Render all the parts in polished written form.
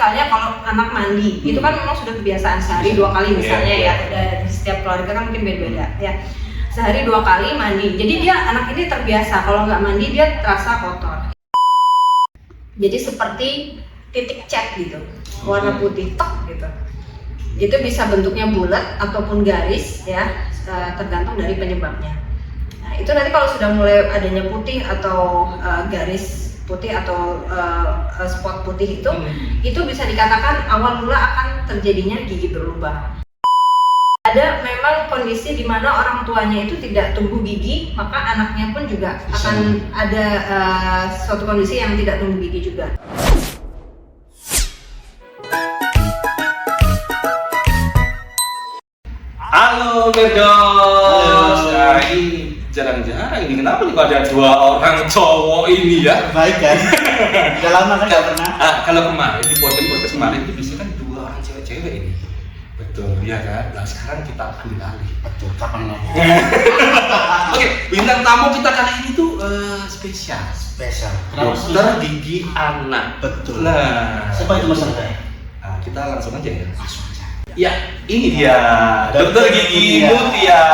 misalnya kalau anak mandi, itu kan memang sudah kebiasaan sehari 2 kali misalnya ya. Dan setiap keluarga kan mungkin beda-beda ya. Sehari 2 kali mandi. Jadi dia anak ini terbiasa kalau nggak mandi dia terasa kotor. Jadi seperti titik cat gitu, warna putih tok gitu. Itu bisa bentuknya bulat ataupun garis ya, tergantung dari penyebabnya. Nah, itu nanti kalau sudah mulai adanya putih atau garis putih atau spot putih itu bisa dikatakan awal mula akan terjadinya gigi berlubang. Ada memang kondisi di mana orang tuanya itu tidak tumbuh gigi, maka anaknya pun juga akan ada suatu kondisi yang tidak tumbuh gigi juga. Halo Berdos, nah ini jarang-jarang ini kenapa nih ada 2 orang cowok ini ya? Baik kan? Udah lama kan gak pernah. Kalau kemarin di podcast kemarin itu biasanya kan 2 orang cewek-cewek ini. Betul, ya kan? Nah sekarang kita ambil alih. Betul, kapan lagi? Oke, bintang tamu kita kali ini tuh spesial. Dokter gigi anak. Betul. Nah, siapa itu Mas Andre? Nah, kita langsung aja ya. Langsung aja. Ya, ini dia Dokter Gigi Mutia,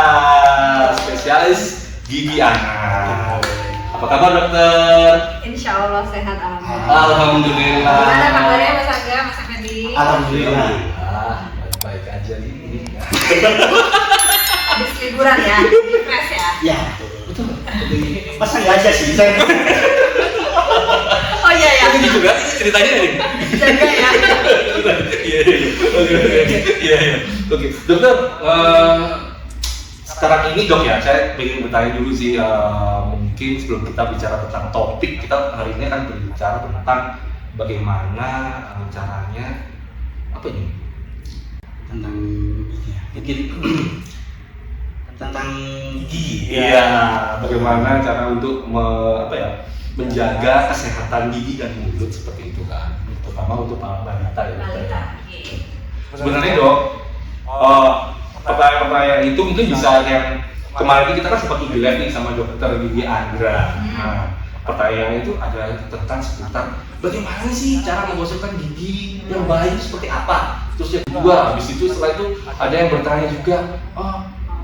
spesialis gigi anak. Apa kabar dokter? Insya Allah sehat alhamdulillah. Alhamdulillah. Gimana kabarnya Mas Aga, Mas Effendi? Alhamdulillah. Baik aja ini. Habis liburan ya, fresh ya? Ya, betul. Masa nggak aja sih? Oh iya ya. Ini juga ceritanya nih. Jaga ya. Iya. Oke, dokter. Sekarang ini dok ya, saya ingin bertanya dulu sih. Mungkin sebelum kita bicara tentang topik, kita hari ini akan berbicara tentang bagaimana caranya apa ini? Tentang tentang gigi. Iya, bagaimana cara untuk menjaga kesehatan gigi dan mulut seperti itu kan, terutama untuk para balita ya. Balita. Sebenarnya dok, pertanyaan itu mungkin bisa yang kemarin kita kan sempat live nih sama dokter gigi Andra. Nah, pertanyaannya itu ada tentang seputar bagaimana sih cara menggosokkan gigi yang baik seperti apa. Terus yang kedua, habis itu setelah itu ada yang bertanya juga,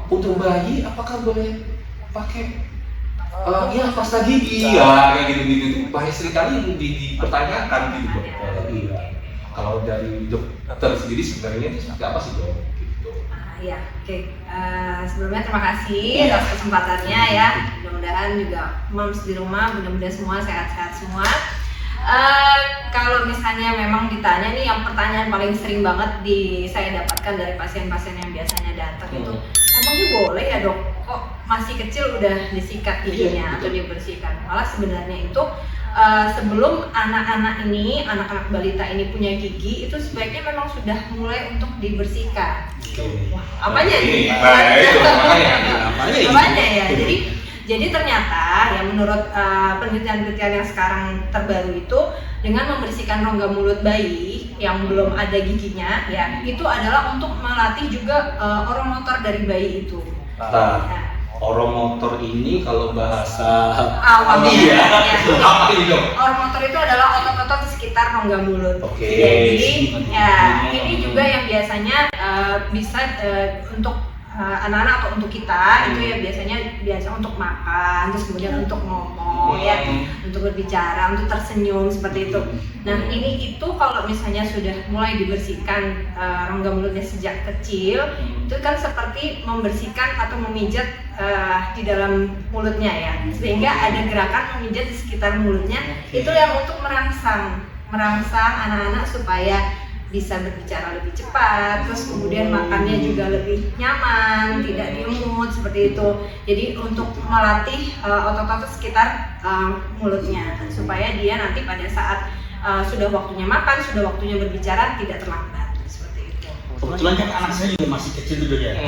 untuk bayi apakah boleh pakai ya pasta gigi ya kayak gitu banyak sekali yang dipertanyakan gitu dokter. Iya. Kalau dari dokter sendiri sebenarnya itu seperti apa sih dok? Gitu. Ya, oke. Sebelumnya terima kasih atas kesempatannya ya. Mudah-mudahan juga moms di rumah, mudah-mudahan semua sehat-sehat semua. Kalau misalnya memang ditanya nih, yang pertanyaan paling sering banget saya dapatkan dari pasien-pasien yang biasanya datang itu, emangnya boleh ya dok? Kok masih kecil udah disikat giginya atau dibersihkan? Malah sebenarnya itu sebelum anak-anak balita ini punya gigi, itu sebaiknya memang sudah mulai untuk dibersihkan. Wah, apanya ini? Apanya ya? Jadi ternyata ya menurut penelitian-penelitian yang sekarang terbaru itu, dengan membersihkan rongga mulut bayi yang belum ada giginya ya, itu adalah untuk melatih juga oromotor dari bayi itu. Oromotor ini kalau bahasa awam apa ini dok? Oromotor itu adalah otot-otot di sekitar rongga mulut. Oke. Jadi ya ini juga yang biasanya bisa untuk anak-anak atau untuk kita itu ya biasa untuk makan, terus kemudian untuk ngomong ya, untuk berbicara, untuk tersenyum seperti itu. Nah itu kalau misalnya sudah mulai dibersihkan rongga mulutnya sejak kecil, itu kan seperti membersihkan atau memijat di dalam mulutnya ya, sehingga ada gerakan memijat di sekitar mulutnya, itu yang untuk merangsang anak-anak supaya bisa berbicara lebih cepat, terus kemudian makannya juga lebih nyaman, tidak diemut seperti itu. Jadi untuk melatih otot-otot sekitar mulutnya supaya dia nanti pada saat sudah waktunya makan, sudah waktunya berbicara tidak terlambat seperti itu. Kebetulan kan anak saya juga masih kecil tuh ya.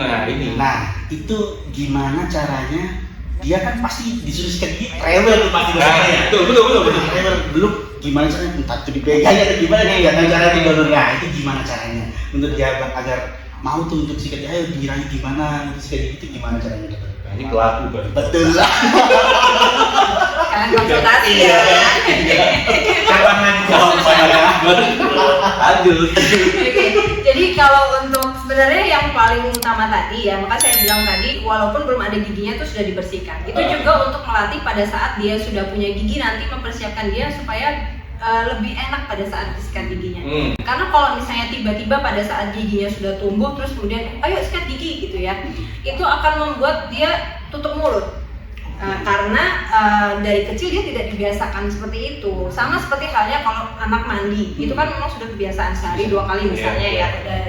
Nah, itu gimana caranya? Dia kan pasti disuruh sikat gigi, rewel tuh pasti ya. Betul. Rewel belum gimana caranya? Entah itu dipegang atau gimana nih, ya cara didorong. Nah, itu gimana caranya untuk dia agar mau tuh untuk sikat gigi? Ayo diraih gimana untuk sikat gigi itu gimana caranya? Nah, ini pelaku berarti. Betul lah. Kalian konsultasi ya. Kapan lagi jawab saya? Lanjut. Oke, jadi kalau untuk sebenarnya yang paling utama tadi ya, maka saya bilang tadi walaupun belum ada giginya itu sudah dibersihkan. Itu juga untuk melatih pada saat dia sudah punya gigi nanti mempersiapkan dia supaya lebih enak pada saat disikat giginya. Karena kalau misalnya tiba-tiba pada saat giginya sudah tumbuh terus kemudian ayo sikat gigi gitu ya, itu akan membuat dia tutup mulut. Karena dari kecil dia tidak dibiasakan seperti itu. Sama seperti halnya kalau anak mandi, itu kan memang sudah kebiasaan sehari 2 kali misalnya ya.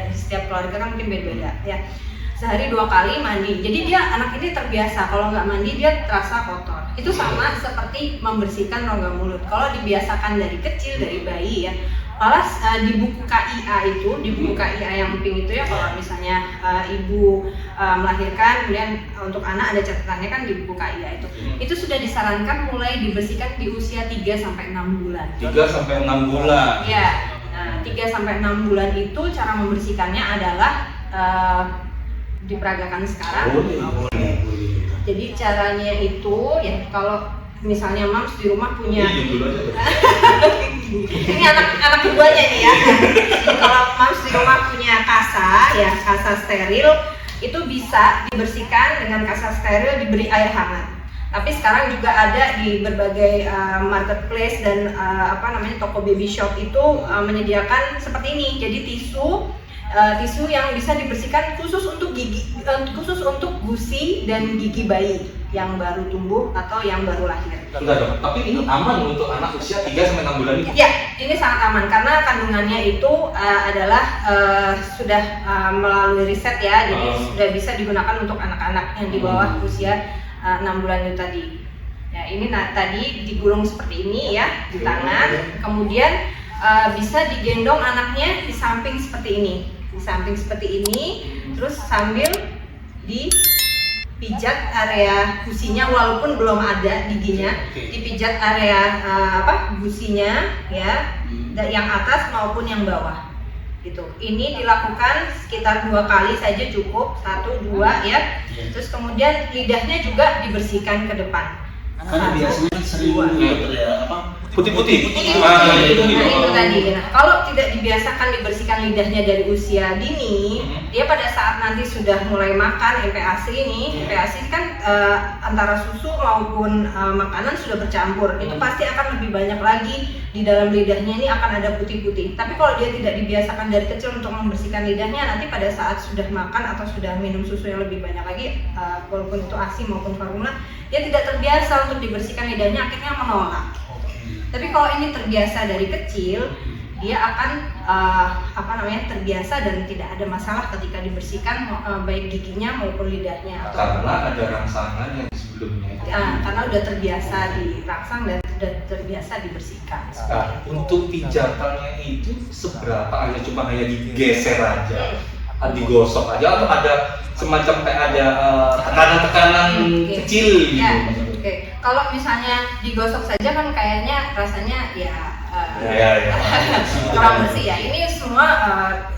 Di setiap keluarga kan mungkin beda-beda ya. Sehari 2 kali mandi. Jadi dia anak ini terbiasa kalau nggak mandi dia terasa kotor. Itu sama seperti membersihkan rongga mulut. Kalau dibiasakan dari kecil dari bayi ya. Malah di buku KIA itu, di buku KIA yang pink itu ya, kalau misalnya ibu melahirkan, kemudian untuk anak ada catatannya kan di buku KIA itu sudah disarankan mulai dibersihkan di usia 3 sampai 6 bulan. 3 sampai 6 bulan. Iya. Nah, 3 sampai 6 bulan itu cara membersihkannya adalah diperagakan sekarang. Boleh. Jadi caranya itu ya kalau misalnya Mams di rumah punya ini anak keduanya nih ya. Kalau Mams di rumah punya kasa steril, itu bisa dibersihkan dengan kasa steril diberi air hangat. Tapi sekarang juga ada di berbagai marketplace dan toko baby shop itu menyediakan seperti ini. Jadi tisu yang bisa dibersihkan khusus untuk gigi, khusus untuk gusi dan gigi bayi yang baru tumbuh atau yang baru lahir. Enggak dong, tapi ini aman untuk anak usia 3 sampai 6 bulan ini? Ya, ini sangat aman karena kandungannya itu adalah sudah melalui riset ya, jadi sudah bisa digunakan untuk anak-anak yang di bawah usia 6 bulan itu tadi. Ya, ini tadi digulung seperti ini ya di tangan, kemudian bisa digendong anaknya di samping seperti ini. Di samping seperti ini, terus sambil dipijat area gusinya walaupun belum ada giginya, dipijat area gusinya ya, yang atas maupun yang bawah. Gitu. Ini dilakukan sekitar 2 kali saja cukup, 1, 2 ya. Terus kemudian lidahnya juga dibersihkan ke depan. Karena biasanya sering putih-putih. Itu tadi. Nah, kalau tidak dibiasakan dibersihkan lidahnya dari usia dini, dia pada saat nanti sudah mulai makan MPASI ini, MPASI kan antara susu maupun makanan sudah bercampur. Itu pasti akan lebih banyak lagi di dalam lidahnya ini akan ada putih-putih. Tapi kalau dia tidak dibiasakan dari kecil untuk membersihkan lidahnya, nanti pada saat sudah makan atau sudah minum susu yang lebih banyak lagi, walaupun itu ASI maupun formula, dia tidak terbiasa untuk dibersihkan lidahnya, akhirnya menolak. Tapi kalau ini terbiasa dari kecil, dia akan terbiasa dan tidak ada masalah ketika dibersihkan baik giginya maupun lidahnya. Karena ada rangsangan yang sebelumnya. Karena udah terbiasa dirangsang dan sudah terbiasa dibersihkan. Nah, untuk pijatannya itu seberapa? Hanya digeser aja, digosok aja, atau ada semacam kayak ada tekanan-tekanan kecil gitu. Oke. Kalau misalnya digosok saja kan kayaknya rasanya kurang bersih ya. Ini semua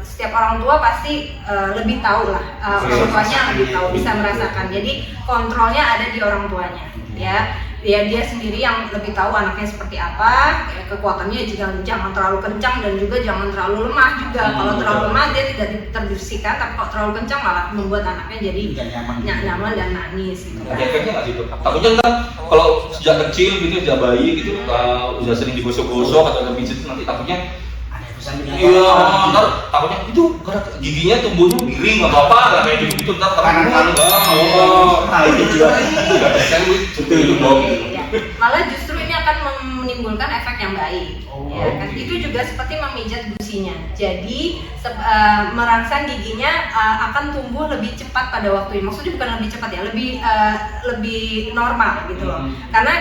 setiap orang tua pasti lebih tahu lah, orang tuanya lebih tahu, bisa merasakan. Jadi kontrolnya ada di orang tuanya, ya. Dia sendiri yang lebih tahu anaknya seperti apa, kekuatannya jangan terlalu kencang dan juga jangan terlalu lemah juga. Kalau terlalu lemah dia tidak terbersihkan, tapi kalau terlalu kencang malah membuat anaknya jadi nyaman dan nangis gitu. Ada efeknya nggak sih? Takutnya kan kalau sejak kecil gitu, sejak bayi gitu, udah sering digosok-gosok atau dipijit, nanti takutnya takutnya itu karena giginya tumbuhnya miring atau apa, kayak gitu ntar malah justru ini akan menimbulkan efek yang baik. Kan? Itu juga seperti memijat gusinya. Jadi merangsang giginya akan tumbuh lebih cepat pada waktunya. Maksudnya bukan lebih cepat ya, lebih normal gitu loh. Karena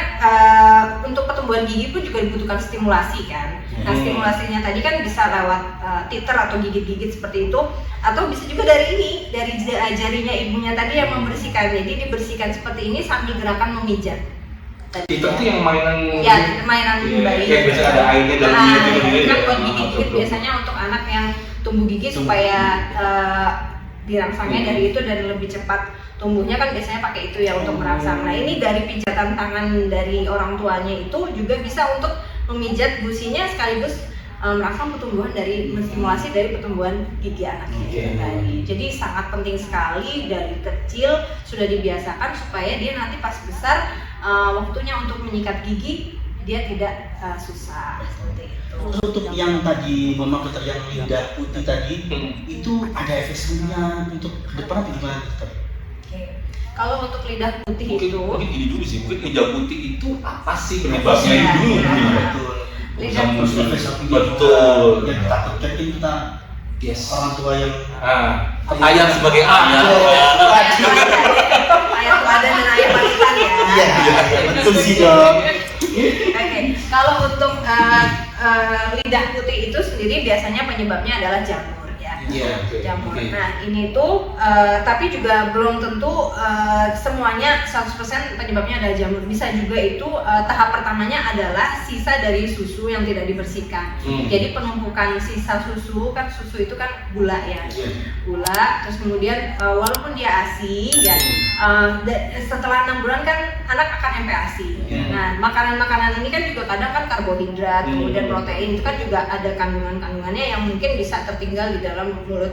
untuk pertumbuhan gigi pun juga dibutuhkan stimulasi kan. Nah, stimulasinya tadi kan bisa lewat titer atau gigit-gigit seperti itu, atau bisa juga dari jarinya ibunya tadi yang membersihkan. Jadi dibersihkan seperti ini sambil gerakan memijat. Itu yang mainan bayi. Kayak biasa ada airnya dan kan buat gigit-gigit biasanya untuk anak yang tumbuh gigi supaya dirangsangnya dari itu dan lebih cepat tumbuhnya kan biasanya pakai itu ya untuk merangsang. Nah, ini dari pijatan tangan dari orang tuanya itu juga bisa untuk memijat gusinya sekaligus merangsang pertumbuhan dari menstimulasi dari pertumbuhan gigi anak itu tadi. Jadi sangat penting sekali dari kecil sudah dibiasakan supaya dia nanti pas besar waktunya untuk menyikat gigi dia tidak susah seperti itu. Terus untuk yang tadi dokter yang lidah putih tadi itu ada efek sampingnya untuk ke depan atau gimana dokter? Oke. Kalau untuk lidah putih Mungkin itu gini dulu sih, mungkin lidah putih itu apa sih penyebabnya itu dulu? Betul. lidah Terus putih. efek sampingnya Betul. yang ditakutkan kita orang tua yang Ayah sebagai ayah. Ayah teladan dan ayah panutan ya. Iya, betul sih dok. Oke, kalau untuk lidah putih itu sendiri biasanya penyebabnya adalah jamur ya. Iya, Jamur. oke. Nah, ini tuh tapi juga belum tentu semuanya 100% penyebabnya adalah jamur. Bisa juga itu tahap pertamanya adalah sisa dari susu yang tidak dibersihkan. Jadi penumpukan sisa susu, kan susu itu kan gula ya. Gula, terus kemudian walaupun dia ASI ya, setelah 6 bulan kan anak akan MPASI. Nah, makanan-makanan ini kan juga kadang kan karbohidrat, kemudian protein itu kan juga ada kandungan-kandungannya yang mungkin bisa tertinggal di dalam mulut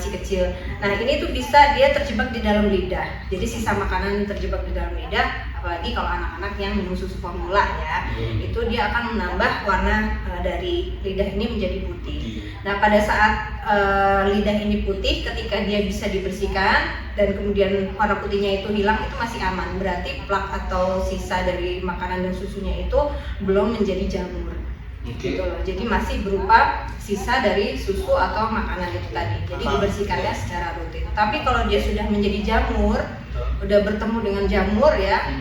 si kecil. Nah, ini tuh bisa dia terjebak di dalam lidah. Jadi sisa makanan terjebak di dalam lidah, apalagi kalau anak-anak yang minum susu formula ya, itu dia akan menambah warna dari lidah ini menjadi putih. Nah, pada saat lidah ini putih, ketika dia bisa dibersihkan dan kemudian warna putihnya itu hilang, itu masih aman. Berarti plak atau sisa dari makanan dan susunya itu belum menjadi jamur. Gitu loh. Jadi masih berupa sisa dari susu atau makanan itu tadi. Jadi dibersihkannya secara rutin. Tapi kalau dia sudah menjadi jamur, udah bertemu dengan jamur ya,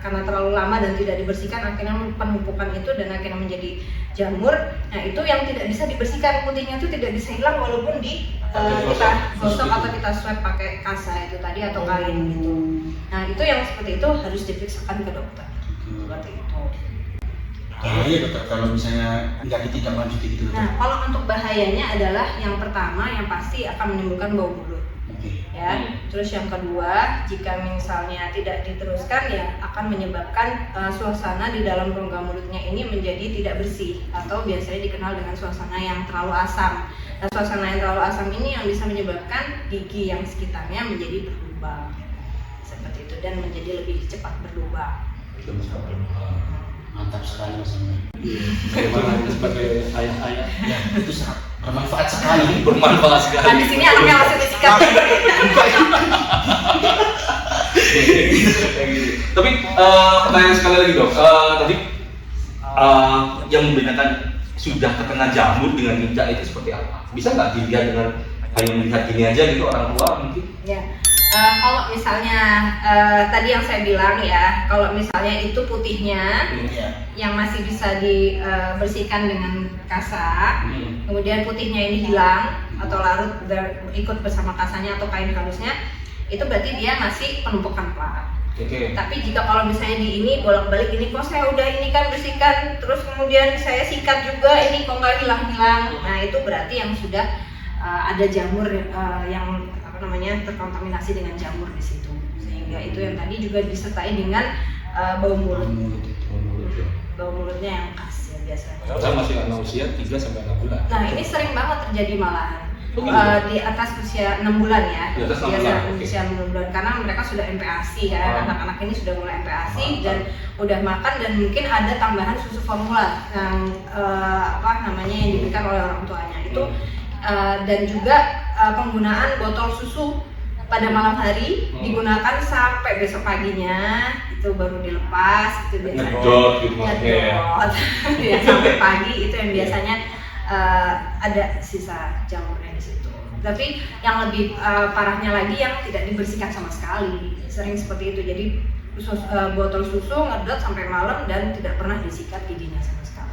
karena terlalu lama dan tidak dibersihkan, akhirnya penumpukan itu dan akhirnya menjadi jamur. Nah, itu yang tidak bisa dibersihkan, putihnya itu tidak bisa hilang walaupun kita gosok atau kita swab pakai kasa itu tadi atau kain gitu. Nah, itu yang seperti itu harus diperiksakan ke dokter. Seperti itu. Iya dokter, kalau misalnya nggak ditindaklanjuti gitu. Nah, kalau untuk bahayanya adalah yang pertama yang pasti akan menimbulkan bau mulut. Ya, terus yang kedua, jika misalnya tidak diteruskan ya akan menyebabkan suasana di dalam rongga mulutnya ini menjadi tidak bersih atau biasanya dikenal dengan suasana yang terlalu asam. Nah, suasana yang terlalu asam ini yang bisa menyebabkan gigi yang sekitarnya menjadi berlubang seperti itu dan menjadi lebih cepat berlubang. Mantap sekali mas Amir. Bagaimana sebagai ayah-ayah? Ya, itu sangat bermanfaat sekali. Bermanfaat sekali. Nah, di sini anaknya masih bersikap. Tapi pertanyaan sekali lagi dok, tadi yang membedakan sudah terkena jamur dengan tidak itu seperti apa? Bisa nggak dilihat dengan hanya melihat gini aja gitu orang tua mungkin? Ya. Kalau misalnya tadi yang saya bilang ya, kalau misalnya itu putihnya yang masih bisa dibersihkan dengan kasa, kemudian putihnya ini hilang atau larut ikut bersama kasanya atau kain halusnya, itu berarti dia masih penumpukan plak. Tapi jika kalau misalnya di ini bolak-balik ini kok saya udah ini kan bersihkan, terus kemudian saya sikat juga ini kok nggak hilang-hilang, nah itu berarti yang sudah ada jamur yang terkontaminasi dengan jamur di situ, sehingga itu yang tadi juga disertai dengan bau mulut. Bau mulutnya yang khas ya biasanya. Saya masih anak usia 3 sampai 6 bulan. Nah, ini sering banget terjadi malahan. Di atas usia 6 bulan ya. Di atas 6 bulan. Usia 6 bulan karena mereka sudah MPASI ya. Anak-anak ini sudah mulai MPASI dan udah makan dan mungkin ada tambahan susu formula yang yang diberikan oleh orang tuanya. Itu dan juga penggunaan botol susu pada malam hari digunakan sampai besok paginya itu baru dilepas itu biasanya ngedot gitu maksudnya ya sampai pagi itu yang biasanya ada sisa jamurnya di situ. Tapi yang lebih parahnya lagi yang tidak dibersihkan sama sekali, sering seperti itu. Jadi botol susu ngedot sampai malam dan tidak pernah disikat giginya sama sekali.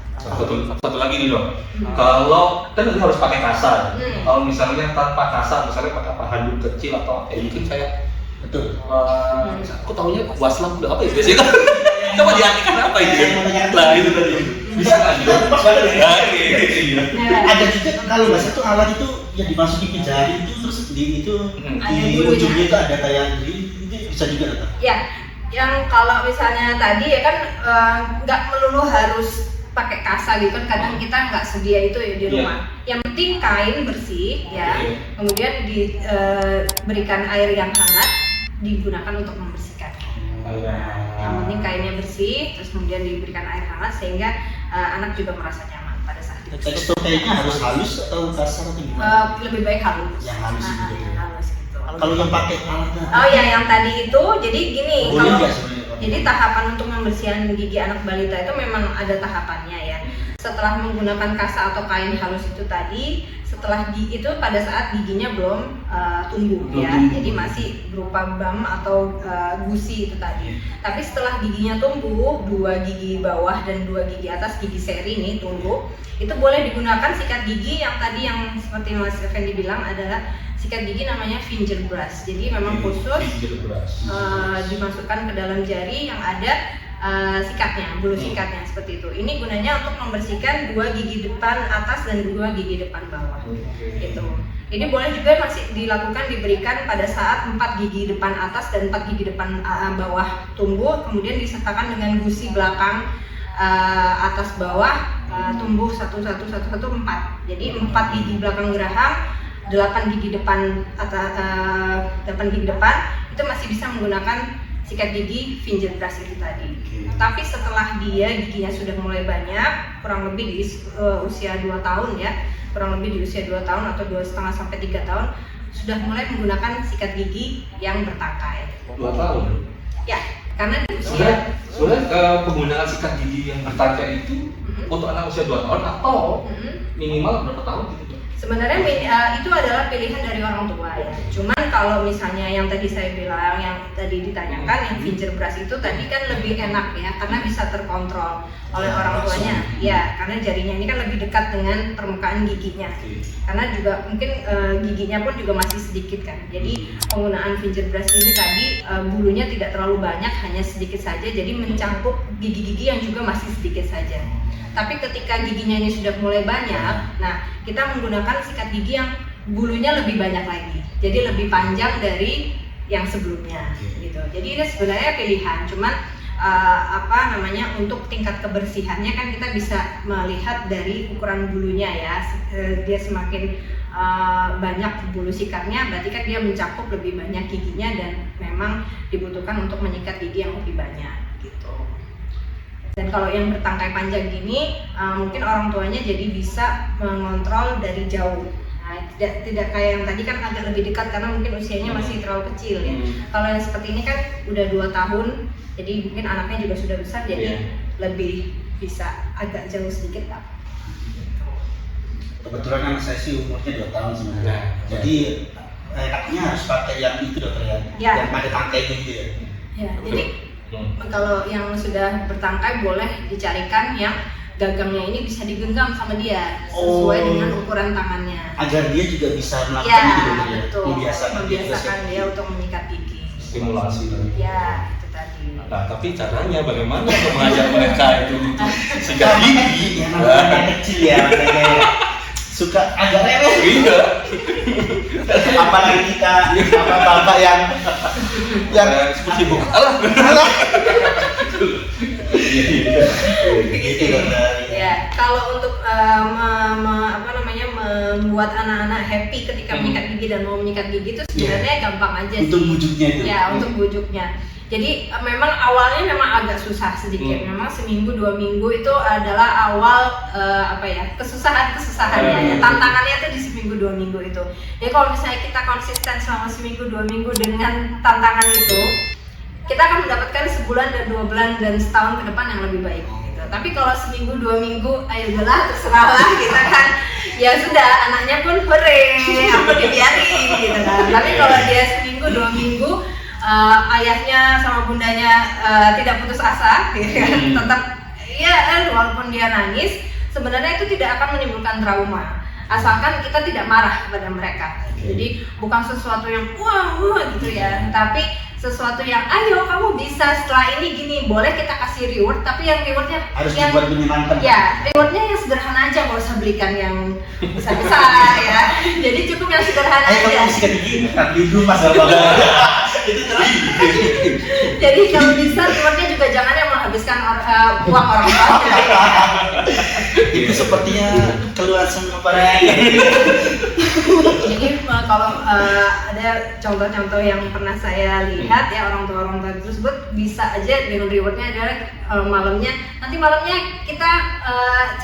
Satu lagi nih dok, kalau kan itu harus pakai kasa. Kalau misalnya tanpa kasa, misalnya pakai handuk kecil atau mungkin saya Betul. Aku tahunya waslap udah apa ya biasanya? Coba diartikan apa itu? Lah itu tadi. Bisa kan? Pas banget ya. Iya. Ada juga kalau bahasa itu alat itu yang dimasukin ke jari itu terus di ujungnya itu ada kayak itu bisa juga atau? Ya, yang kalau misalnya tadi ya kan nggak melulu harus pakai kasa gitu kan, kadang kita nggak sedia itu ya di rumah. Yang penting kain bersih ya, kemudian diberikan air yang hangat, digunakan untuk membersihkan. Yang penting kainnya bersih, terus kemudian diberikan air hangat sehingga anak juga merasa nyaman pada saat itu. Tekstur kainnya harus halus atau kasar atau gimana? Lebih baik halus. Yang halus gitu. Yang halus gitu. Kalau yang pakai alatnya? Oh ya, yang tadi itu, jadi gini, Boleh kalau nggak sebenarnya? jadi tahapan untuk membersihkan gigi anak balita itu memang ada tahapannya ya. Setelah menggunakan kasa atau kain halus itu tadi, setelah itu pada saat giginya belum tumbuh ya, jadi masih berupa bam atau gusi itu tadi. Tapi setelah giginya tumbuh, 2 gigi bawah dan 2 gigi atas, gigi seri ini tumbuh, itu boleh digunakan sikat gigi yang tadi yang seperti Mas Effendi bilang adalah sikat gigi namanya finger brush. Jadi memang khusus dimasukkan ke dalam jari yang ada sikatnya, bulu sikatnya seperti itu. Ini gunanya untuk membersihkan 2 gigi depan atas dan 2 gigi depan bawah. Gitu. Ini boleh juga masih dilakukan, diberikan pada saat 4 gigi depan atas dan 4 gigi depan bawah tumbuh, kemudian disertakan dengan gusi belakang atas bawah tumbuh 1 1 1 1 4. Jadi 4 gigi belakang geraham, 8 gigi depan atas 8 gigi depan itu masih bisa menggunakan sikat gigi finger brush itu tadi. Tapi setelah dia giginya sudah mulai banyak, kurang lebih di usia 2 tahun ya, kurang lebih di usia 2 tahun atau 2,5 sampai 3 tahun sudah mulai menggunakan sikat gigi yang bertangkai. 2 tahun? Ya, karena di usia sebenarnya penggunaan sikat gigi yang bertangkai itu untuk anak usia 2 tahun atau minimal berapa tahun gitu? Sebenarnya itu adalah pilihan dari orang tua ya. Cuman kalau misalnya yang tadi saya bilang, yang tadi ditanyakan, yang finger brush itu tadi kan lebih enak ya, karena bisa terkontrol oleh orang tuanya. Ya, karena jarinya ini kan lebih dekat dengan permukaan giginya. Karena juga mungkin giginya pun juga masih sedikit kan. Jadi penggunaan finger brush ini tadi bulunya tidak terlalu banyak, hanya sedikit saja. Jadi mencangkup gigi-gigi yang juga masih sedikit saja. Tapi ketika giginya ini sudah mulai banyak, nah kita menggunakan sikat gigi yang bulunya lebih banyak lagi, jadi lebih panjang dari yang sebelumnya, gitu. Jadi ini sebenarnya pilihan, cuman untuk tingkat kebersihannya kan kita bisa melihat dari ukuran bulunya ya. Dia semakin banyak bulu sikatnya, berarti kan dia mencakup lebih banyak giginya dan memang dibutuhkan untuk menyikat gigi yang lebih banyak, gitu. Dan kalau yang bertangkai panjang gini, mungkin orang tuanya jadi bisa mengontrol dari jauh. Nah, tidak kayak yang tadi kan agak lebih dekat karena mungkin usianya masih terlalu kecil ya. Kalau yang seperti ini kan udah 2 tahun, jadi mungkin anaknya juga sudah besar, jadi lebih bisa agak jauh sedikit lah. Kebetulan anak saya sih umurnya 2 tahun sebenarnya. Jadi kakinya harus pakai yang itu dokter ya, yang pada tangkainya gitu ya. Ya, jadi kalau yang sudah bertangkai boleh dicarikan yang gagangnya ini bisa digenggam sama dia sesuai dengan ukuran tangannya. Agar dia juga bisa melakukan itu ya, betul. Membiasakan dia untuk menyikat gigi. Stimulasi tadi. Ya, itu tadi. Nah, tapi caranya bagaimana untuk mengajak mereka itu untuk sikat gigi? Yang namanya kecil ya, makanya suka agak rewel. Iya. Apalagi kita bapak yang sibuk. Gitu dokter. Ya, kalau untuk membuat anak-anak happy ketika menyikat gigi dan mau menyikat gigi itu sebenarnya gampang aja sih. Untuk bujuknya itu. Ya, untuk bujuknya. Jadi memang awalnya memang agak susah sedikit. Memang seminggu 2 minggu itu adalah awal kesusahannya. Tantangannya itu di seminggu 2 minggu itu. Jadi kalau misalnya kita konsisten selama seminggu 2 minggu dengan tantangan itu, kita akan mendapatkan sebulan dan 2 bulan dan setahun ke depan yang lebih baik. Gitu. Tapi kalau seminggu 2 minggu, ayo udahlah terserahlah kita kan. Ya sudah, anaknya pun hore, aku dibiarin gitu kan. Tapi kalau dia seminggu 2 minggu, ayahnya sama bundanya tidak putus asa, gitu kan. Tetap ya walaupun dia nangis, sebenarnya itu tidak akan menimbulkan trauma, asalkan kita tidak marah kepada mereka. Jadi bukan sesuatu yang wah gitu ya, tapi sesuatu yang ayo kamu bisa setelah ini gini, boleh kita kasih reward, tapi yang rewardnya harus dibuat menyenangkan. Ya, rewardnya yang sederhana aja, nggak usah belikan yang besar-besar ya. Jadi cukup yang sederhana aja. Kamu sikat gigi, di rumah sama itu terus. Jadi kalau bisa rewardnya juga jangan yang mahal menghabiskan uang orang tua tidak ya. Itu sepertinya keluar sama pada. Jadi kalau ada contoh-contoh yang pernah saya lihat ya, orang tua tersebut bisa aja dengan rewardnya adalah malamnya kita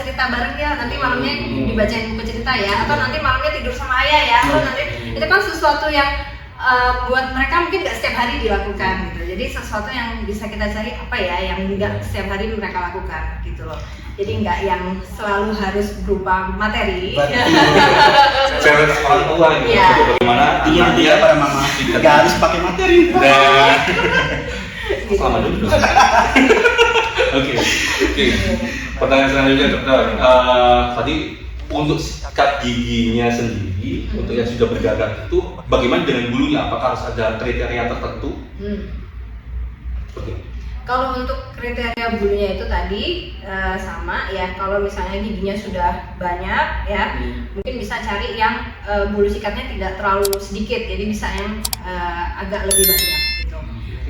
cerita bareng ya, nanti malamnya dibacain buku cerita ya, atau nanti malamnya tidur sama ayah ya, atau nanti itu kan sesuatu yang buat mereka mungkin nggak setiap hari dilakukan gitu. Jadi sesuatu yang bisa kita cari apa ya yang nggak setiap hari mereka lakukan gitu loh. Jadi nggak yang selalu harus berupa materi. Challenge orang tua gitu. Iya. Bagaimana Iya dia para mama nggak harus pakai materi. dan selama dulu. Oke. Pertanyaan selanjutnya dokter. Tadi untuk sikat giginya sendiri, untuk yang sudah bergagang itu, bagaimana dengan bulunya? Apakah harus ada kriteria tertentu? Seperti itu. Kalau untuk kriteria bulunya itu tadi sama ya. Kalau misalnya giginya sudah banyak ya, mungkin bisa cari yang bulu sikatnya tidak terlalu sedikit. Jadi bisa yang agak lebih banyak gitu.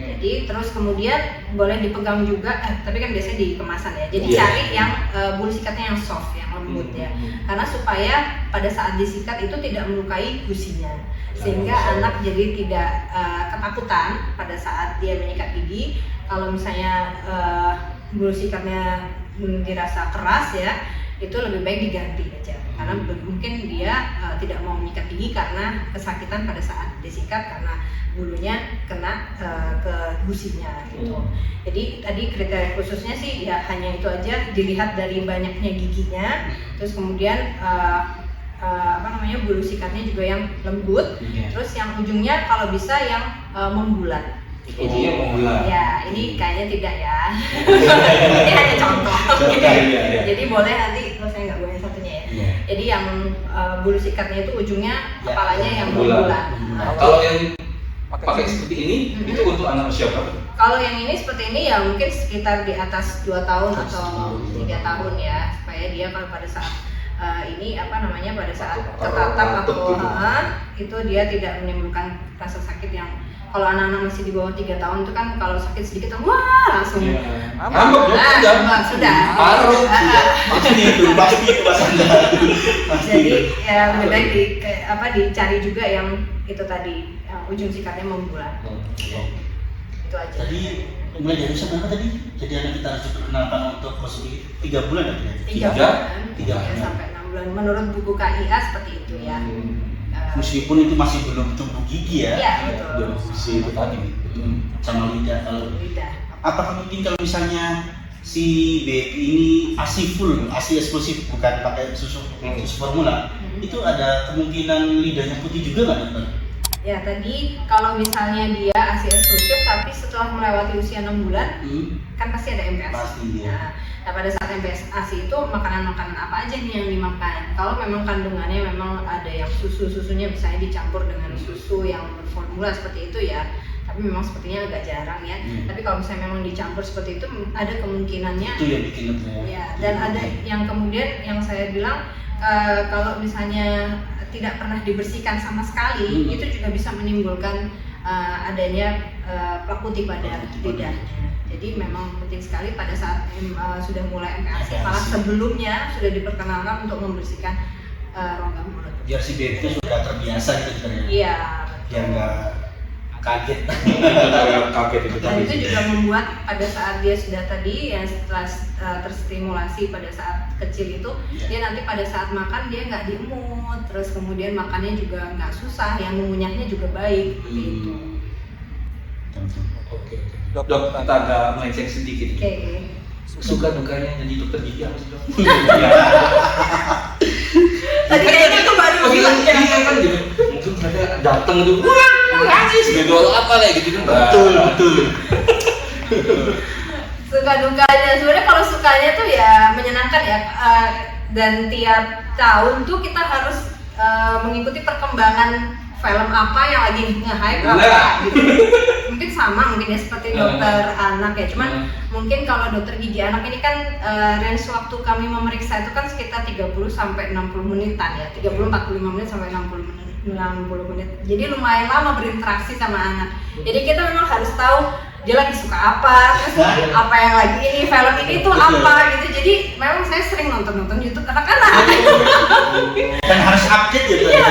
Jadi terus kemudian boleh dipegang juga, tapi kan biasanya di kemasan ya. Jadi cari yang bulu sikatnya yang soft, yang lembut ya. Karena supaya pada saat disikat itu tidak melukai gusinya, sehingga anak jadi tidak ketakutan pada saat dia menyikat gigi. Kalau misalnya bulu sikatnya dirasa keras ya, itu lebih baik diganti aja. Karena mungkin dia tidak mau menyikat gigi karena kesakitan pada saat disikat karena bulunya kena ke gusinya gitu. Jadi tadi kriteria khususnya sih ya hanya itu aja, dilihat dari banyaknya giginya, terus kemudian bulu sikatnya juga yang lembut, terus yang ujungnya kalau bisa yang membulat. Ujungnya membulat. Ya, ini kayaknya tidak ya. Ini hanya contoh. Jadi boleh nanti, kalau saya nggak boleh satunya ya. Jadi yang bulu sikatnya itu ujungnya kepalanya yang membulat. Kalau yang pakai seperti ini, itu untuk anak usia berapa? Kalau yang ini seperti ini ya mungkin sekitar di atas 2 tahun atau 3 tahun ya, supaya dia kalau pada saat pada saat ketatap atau itu dia tidak menimbulkan rasa sakit yang kalau anak-anak masih di bawah 3 tahun itu kan kalau sakit sedikit wah langsung sudah pasti itu bahasanya. Jadi ya lebih baik dicari juga yang itu tadi yang ujung sikatnya membulat. Itu aja. Tadi mulai dari usia berapa tadi? Jadi anak kita harus diperkenalkan untuk masuk 3 bulan ya? 3 bulan. 3 bulan sampai 6 bulan menurut buku KIA seperti itu ya. Meskipun itu masih belum tumbuh gigi ya. Iya, betul. Belum visi itu tadi. Sama lidah. Kalau lidah. apakah mungkin kalau misalnya si baby ini ASI full, ASI eksklusif bukan pakai susu formula, itu ada kemungkinan lidahnya putih juga nggak dokter? Ya tadi kalau misalnya dia ASI eksklusif tapi setelah melewati usia 6 bulan kan pasti ada MPASI. Pasti ya. Nah pada saat MPASI itu makanan-makanan apa aja nih yang dimakan? Kalau memang kandungannya memang ada yang susunya misalnya dicampur dengan susu yang berformula seperti itu ya, tapi memang sepertinya agak jarang ya. Tapi kalau misalnya memang dicampur seperti itu ada kemungkinannya. Itu yang bikin ya. Dan ada yang kemudian yang saya bilang kalau misalnya tidak pernah dibersihkan sama sekali, itu juga bisa menimbulkan adanya plak putih pada lidahnya. Jadi memang penting sekali pada saat sudah mulai MPASI, malah sebelumnya sudah diperkenalkan untuk membersihkan rongga mulut. Biar si baby itu sudah terbiasa gitu sebenarnya. Iya. Biar nggak kaget. Kaget itu. Dan itu juga membuat pada saat dia sudah tadi yang setelah terstimulasi pada saat kecil itu, dia nanti pada saat makan dia nggak diemut, terus kemudian makannya juga nggak susah, yang mengunyahnya juga baik gitu. Oke. Dok, kita agak melenceng sedikit. Oke. Suka dukanya jadi dokter gigi apa sih dok? Tadi kayaknya tuh baru bilang kan gitu. Mungkin ternyata datang itu, nangis gitu apa lah gitu kan. Betul. Suka dukanya sebenarnya kalau sukanya tuh ya menyenangkan ya, dan tiap tahun tuh kita harus mengikuti perkembangan film apa yang lagi nge-hype apa gitu. Mungkin sama mungkin ya seperti dokter anak ya, cuman mungkin kalau dokter gigi anak ini kan range waktu kami memeriksa itu kan sekitar 30 sampai 60 menitan ya, 30-45 menit sampai 60 menit. Jadi lumayan lama berinteraksi sama anak. Jadi kita memang harus tahu dia lagi suka apa, terus apa yang lagi ini film ini tuh apa gitu. Jadi memang saya sering nonton YouTube anak-anak. Dan harus update gitu. Iya.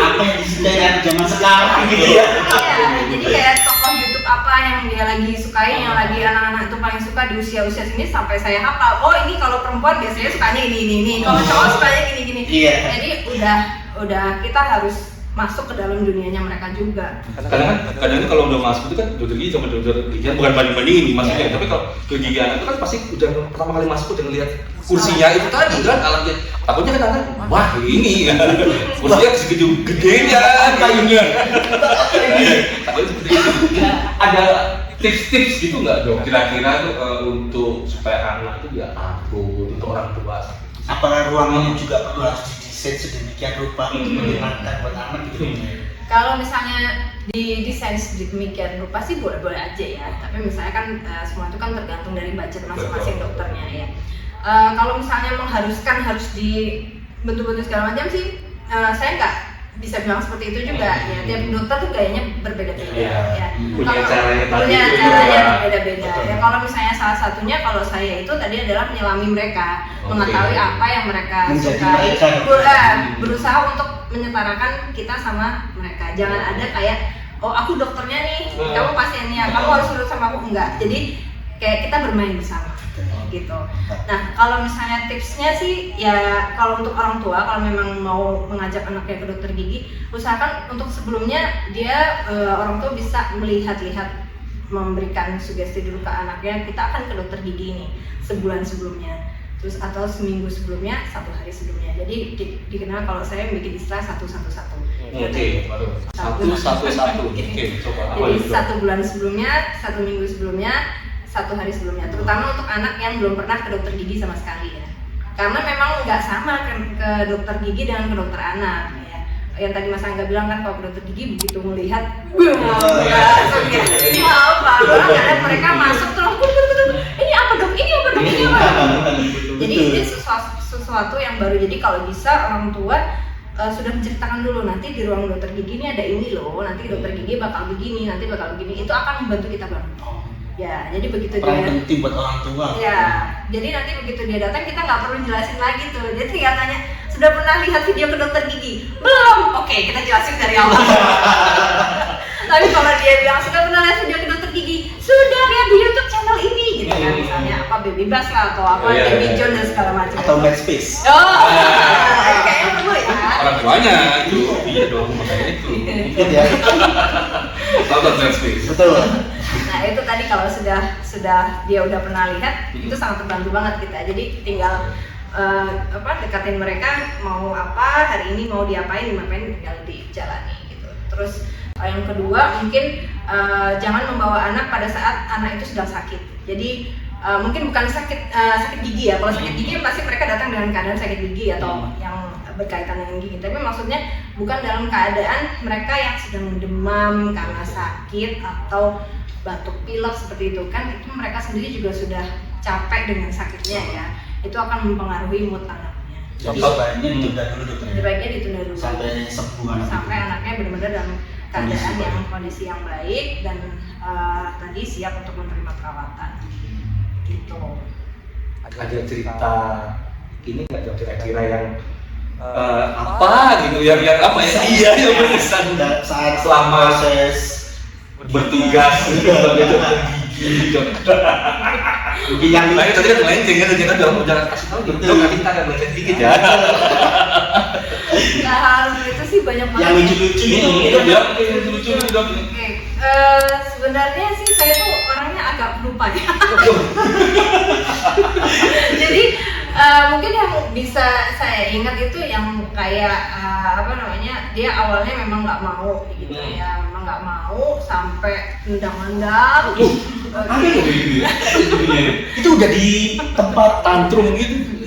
Apa yang disukai anak zaman sekarang gitu ya. Iya, jadi kayak tokoh YouTube apa yang dia lagi sukai, yang lagi anak-anak itu paling suka di usia-usia sini sampai saya hafal. Oh ini kalau perempuan biasanya sukanya ini, kalau cowok sukanya gini. Iya. Jadi udah kita harus masuk ke dalam dunianya mereka juga. Kadang-kadang kalau udah masuk itu kan dokter gigi sama dokter gigian bukan banding-bandingin nih maksudnya, tapi kalau ke gigi anak itu kan pasti udah pertama kali masuk udah ngeliat kursinya itu tadi kan alatnya, takutnya kan anak wah ini ya kursinya segede-gedenya kayunya. Takutnya seperti itu. Ada tips-tips gitu nggak dok kira-kira tuh untuk supaya anak itu dia takut untuk orang tua? Apakah ruangannya juga perlu harus didesain sedemikian rupa untuk menyenangkan buat anak gitu? Kalau misalnya didesain sedemikian rupa sih boleh-boleh aja ya. Tapi misalnya kan semua itu kan tergantung dari budget masing-masing dokternya ya. Kalau misalnya mengharuskan harus dibentuk-bentuk segala macam sih, saya nggak bisa bilang seperti itu juga ya. Tiap dokter tuh gayanya berbeda-beda ya. Punya caranya berbeda-beda ya. Kalau misalnya salah satunya kalau saya itu tadi adalah menyelami mereka, mengetahui apa yang mereka sukai, berusaha untuk menyetarakan kita sama mereka. Jangan ada kayak oh aku dokternya nih, kamu pasiennya, kamu harus urut sama aku, enggak. Jadi kayak kita bermain bersama gitu. Nah kalau misalnya tipsnya sih ya, kalau untuk orang tua kalau memang mau mengajak anaknya ke dokter gigi, usahakan untuk sebelumnya dia orang tua bisa melihat-lihat, memberikan sugesti dulu ke anaknya, kita akan ke dokter gigi ini sebulan sebelumnya, terus atau seminggu sebelumnya, 1 hari sebelumnya. Jadi dikenal kalau saya bikin istilah 1-1-1. Oke, baru 1-1-1. Oke, coba. Jadi 1 bulan sebelumnya, 1 minggu sebelumnya, 1 hari sebelumnya, terutama untuk anak yang belum pernah ke dokter gigi sama sekali ya. Karena memang nggak sama ke dokter gigi dengan ke dokter anak ya. Yang tadi Mas Angga bilang kan kalau ke dokter gigi begitu melihat, langsung ya, ini apa? Kadang mereka masuk terus, ini apa dok? Ini apa dok? Ini apa? Jadi ini sesuatu yang baru. Jadi kalau bisa orang tua sudah menceritakan dulu, nanti di ruang dokter gigi ini ada ini loh, nanti dokter gigi bakal begini, nanti bakal begini. Itu akan membantu kita banget. Ya, jadi begitu peran dia penting buat orang tua. Ya, jadi nanti begitu dia datang kita nggak perlu jelasin lagi tuh. Dia tinggal tanya, sudah pernah lihat video ke dokter gigi? Belum. Oke, kita jelasin dari awal. Tapi kalau dia bilang sudah pernah lihat video ke dokter gigi, sudah lihat di YouTube channel ini, gitu kan, misalnya apa Baby Bass lah atau apa Baby John dan segala macam. Atau Bad Space. Oh, kayaknya perlu ya. Orang tuanya itu, iya dong, makanya itu. Ikut ya. Tonton Bad Space. Betul. Nah itu tadi kalau sudah dia udah pernah lihat, itu sangat terbantu banget kita. Jadi tinggal dekatin mereka mau apa hari ini, mau diapain tinggal dijalani gitu. Terus yang kedua mungkin jangan membawa anak pada saat anak itu sedang sakit. Jadi mungkin bukan sakit gigi ya. Kalau sakit gigi pasti mereka datang dengan keadaan sakit gigi atau yang berkaitan dengan gigi. Tapi maksudnya bukan dalam keadaan mereka yang sedang demam karena sakit atau batuk pilek seperti itu kan, itu mereka sendiri juga sudah capek dengan sakitnya ya. Itu akan mempengaruhi mood anaknya. Jadi sebaiknya ditunda dulu dokter. Sebaiknya ditunda dulu Sampai sembuh anak. Sampai anaknya benar-benar dalam keadaan kondisi yang baik dan tadi siap untuk menerima perawatan. Gitu. Ada cerita ini nggak dok kira-kira yang apa gitu yang apa ya? Iya yang berkesan saat selama proses bertugas sebagai dokter gigi. mungkin yang Nah itu tadi kan melenceng ya, jangan dong, jangan kasih tahu dok, nanti kita akan melenceng dikit ya. Nah hal itu sih banyak banget. yang lucu-lucu gitu. Lucu dok. Oke, sebenarnya sih saya tuh orangnya agak lupa ya. Jadi mungkin yang bisa saya ingat itu yang kayak dia awalnya memang nggak mau gitu ya, memang nggak mau sampai nendang-nendang. Itu udah di tempat Tantrum gitu.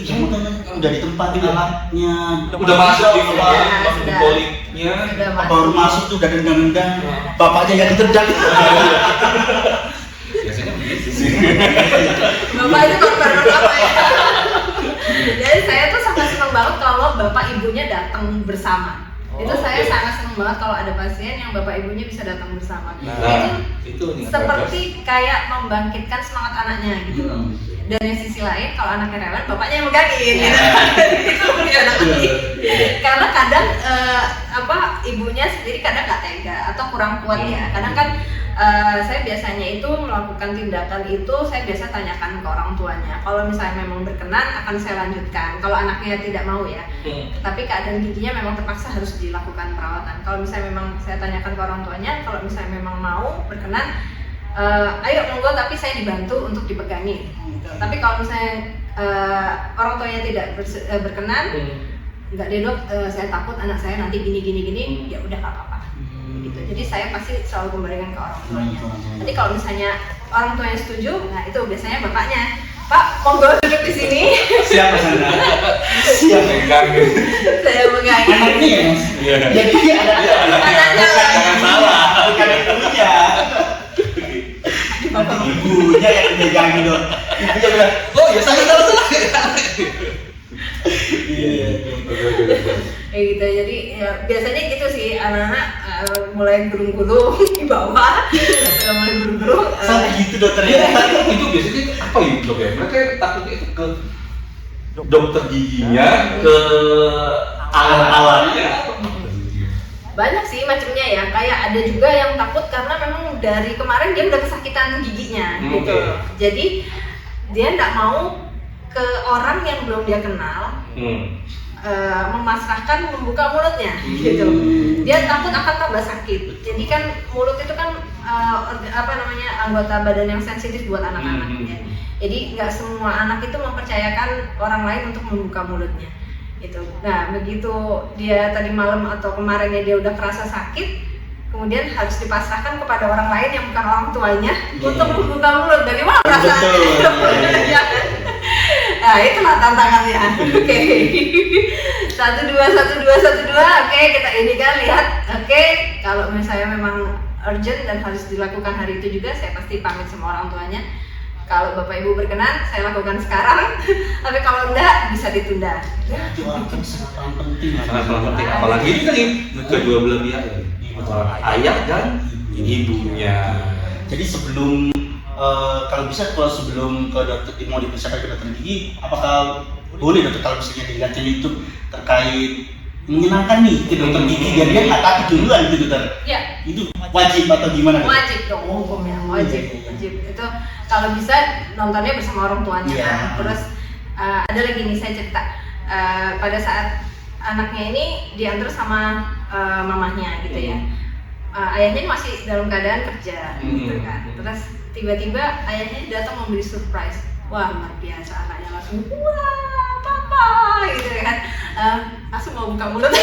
udah di tempat alatnya. Udah masuk di Sudah. poliknya. Udah Baru masuk tuh udah nendang-nendang. Bapaknya yang ditendang. Biasanya begitu sih. Bapak itu korban apa ya? Jadi saya tuh sangat senang banget kalau bapak ibunya datang bersama. Itu saya sangat senang banget kalau ada pasien yang bapak ibunya bisa datang bersama. Itu nih, Seperti kayak membangkitkan semangat anaknya gitu loh. Dan di sisi lain kalau anaknya rewel, bapaknya yang megangin gitu. Itu lebih enak lagi. Karena kadang ibunya sendiri kadang nggak tega atau kurang kuat ya. Kadang kan saya biasanya itu melakukan tindakan itu saya biasa tanyakan ke orang tuanya. Kalau misalnya memang berkenan akan saya lanjutkan. Kalau anaknya tidak mau ya. Tapi keadaan giginya memang terpaksa harus dilakukan perawatan. Kalau misalnya memang saya tanyakan ke orang tuanya, kalau misalnya memang mau berkenan, ayo monggo, tapi saya dibantu untuk dipegangi. Tapi kalau misalnya orang tuanya tidak berkenan, enggak deh dok, saya takut anak saya nanti gini, ya udah nggak apa-apa. Gitu. Jadi saya pasti selalu kembalikan ke orang tuanya. Nanti kalau misalnya orang tuanya setuju, nah itu biasanya bapaknya, Pak, monggo duduk di sini. Siapa sana? Siapa Pegang gitu. Saya megang. anaknya ya mas? Iya. Jadi dia Anaknya. jangan salah, bukan ibunya. Nanti ibunya yang megang dong. Ibunya bilang, oh ya salah. Iya. Kayak gitu. Jadi ya, biasanya gitu sih anak-anak mulai gulung-gulung di bawah, mulai gulung-gulung. Sampai gitu dokternya. Itu biasanya apa ya dok ya? Mereka takutnya itu ke dokter giginya, ke alat-alatnya. Banyak sih macamnya ya. Kayak ada juga yang takut karena memang dari kemarin dia udah kesakitan giginya gitu. Jadi dia nggak mau ke orang yang belum dia kenal. Memasrahkan membuka mulutnya gitu. Dia takut akan tambah sakit. Jadi kan mulut itu kan anggota badan yang sensitif buat anak-anak ya. Jadi nggak semua anak itu mempercayakan orang lain untuk membuka mulutnya gitu. Nah begitu dia tadi malam atau kemarinnya dia udah kerasa sakit, kemudian harus dipasrahkan kepada orang lain yang bukan orang tuanya untuk membuka mulut. Bagaimana perasaannya? Nah itulah tantangannya. Oke. 1, 2, 1, 2, 1, 2. Oke, kita ini kan lihat. Oke, kalau misalnya memang urgent dan harus dilakukan hari itu juga, saya pasti pamit sama orang tuanya. Kalau bapak ibu berkenan, saya lakukan sekarang. Tapi kalau enggak, bisa ditunda. Itu kan sangat penting. Sangat penting. Apalagi ini kan kedua belah pihak ya. Ayah dan ibunya. Jadi sebelum kalau sebelum ke dokter mau diperiksakan ke dokter gigi, apakah boleh dokter kalau misalnya dilihat di YouTube terkait menyenangkan nih ke dokter gigi biar dia nggak takut duluan gitu dokter? Ya. Itu wajib atau gimana? Wajib dong, hukumnya wajib. Itu kalau bisa nontonnya bersama orang tuanya kan. Terus ada lagi nih saya cerita pada saat anaknya ini diantar sama mamahnya gitu ya. Ayahnya masih dalam keadaan kerja gitu kan. Terus tiba-tiba ayahnya datang memberi surprise. Wah luar biasa, anaknya langsung wah papa gitu kan. Langsung mau buka mulut.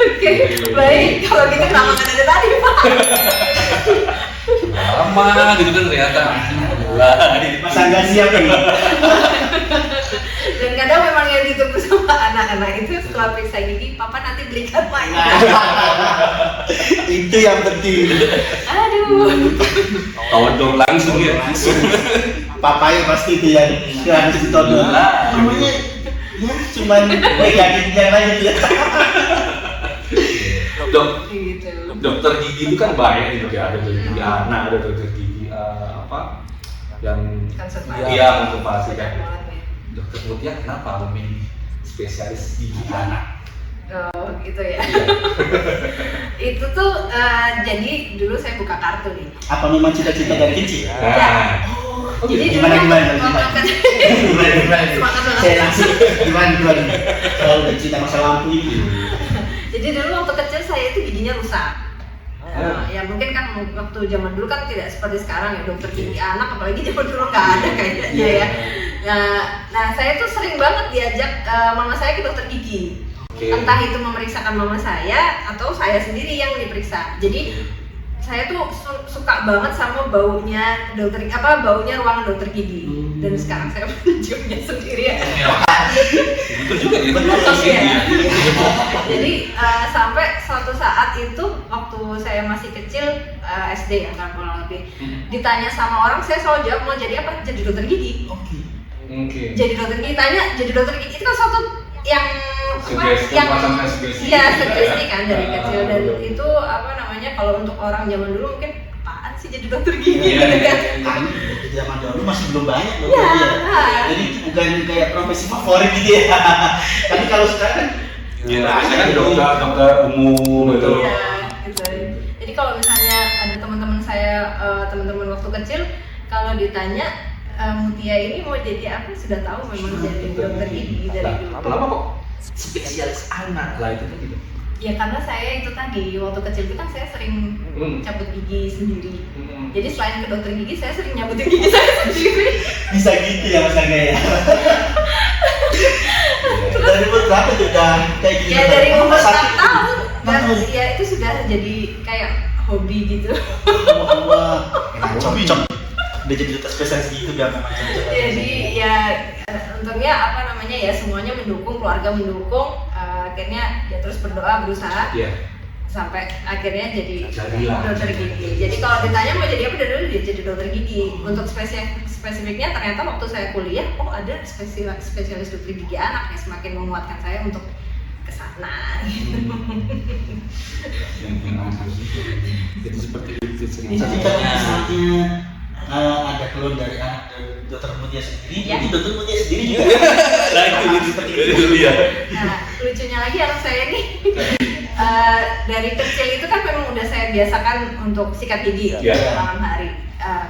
Oke, baik, kalau gitu kenapa nggak ada tadi Pak? Lama gitu kan ternyata. Masa nggak siap nih? Dan kadang memang yang ditunggu sama anak-anak itu setelah periksa gigi, papa nanti belikan mainan. Itu yang penting. Aduh. Todong langsung ya. Papanya pasti itu yang harus ditodong. Namanya ya cuman megangin yang lain ya. Gitu. Dokter gigi itu kan banyak nih ya, ada dokter gigi anak, ada dokter gigi yang konservasi kan. Dokter Mutia kenapa memilih spesialis gigi anak? Oh gitu ya. Itu tuh jadi dulu saya buka kartu nih. Apa memang cita-cita dari kecil? Ya. Jadi dulu gimana? Semangat. Saya langsung gimana? Kalau cerita masa lampu ini. Jadi dulu waktu kecil saya itu giginya rusak. Ya mungkin kan waktu zaman dulu kan tidak seperti sekarang ya dokter gigi anak, apalagi zaman dulu nggak ada kayaknya ya. Nah saya tuh sering banget diajak mama saya ke dokter gigi. Entah itu memeriksakan mama saya atau saya sendiri yang diperiksa. Jadi saya tuh suka banget sama baunya baunya ruangan dokter gigi. Dan sekarang saya menciumnya sendiri ya. Itu juga ya. Jadi sampai suatu saat itu waktu saya masih kecil SD ya kan kurang lebih, ditanya sama orang saya selalu jawab mau jadi apa? Jadi dokter gigi. Oke. Jadi dokter gigi, tanya jadi dokter gigi itu kan suatu yang Sugesti, yang pasang sugesti. iya sugesti kan dari Ah, kecil, dan betul. itu apa namanya, kalau untuk orang zaman dulu mungkin apaan sih jadi dokter gigi Iya, gitu kan. Di zaman dulu masih belum banyak loh Iya. jadi itu bukan kayak profesi favorit gitu ya. Tapi kalau sekarang kan Iya, biasanya kan dokter umum gitu. Iya, gitu. Jadi kalau misalnya ada teman-teman saya, teman-teman waktu kecil, kalau ditanya Mutia ini mau jadi apa, sudah tahu memang jadi dokter gigi dari dulu. Kenapa kok spesialis anak lah itu kan gitu? Ya karena saya itu tadi waktu kecil itu kan saya sering cabut gigi sendiri. Jadi selain ke dokter gigi, saya sering nyabutin gigi saya sendiri. bisa gitu ya Mas Angga ya. Dari umur berapa tuh udah kayak gitu? Ya dari umur 6 tahun. Dan tahun. ya itu sudah jadi kayak hobi gitu. Wah, cocok. Udah jadi dokter spesialis gitu biar memang cocok. Jadi ya untungnya apa namanya ya, semuanya mendukung, keluarga mendukung. Akhirnya ya terus berdoa, berusaha Iya. sampai akhirnya jadi Jadilah. dokter gigi. Jadi kalau ditanya mau jadi apa, dari dulu dia jadi dokter gigi. Untuk spesifiknya ternyata waktu saya kuliah, oh ada spesialis dokter gigi anak, ya semakin menguatkan saya untuk kesana. Jadi seperti itu Jadi kalau misalnya ada keluhan dari anak dari dokter Mutia sendiri, Ya. jadi dokter Mutia sendiri juga. Nah itu seperti itu. dia. Nah, lucunya lagi anak saya ini dari kecil itu kan memang udah saya biasakan untuk sikat gigi Iya. malam hari.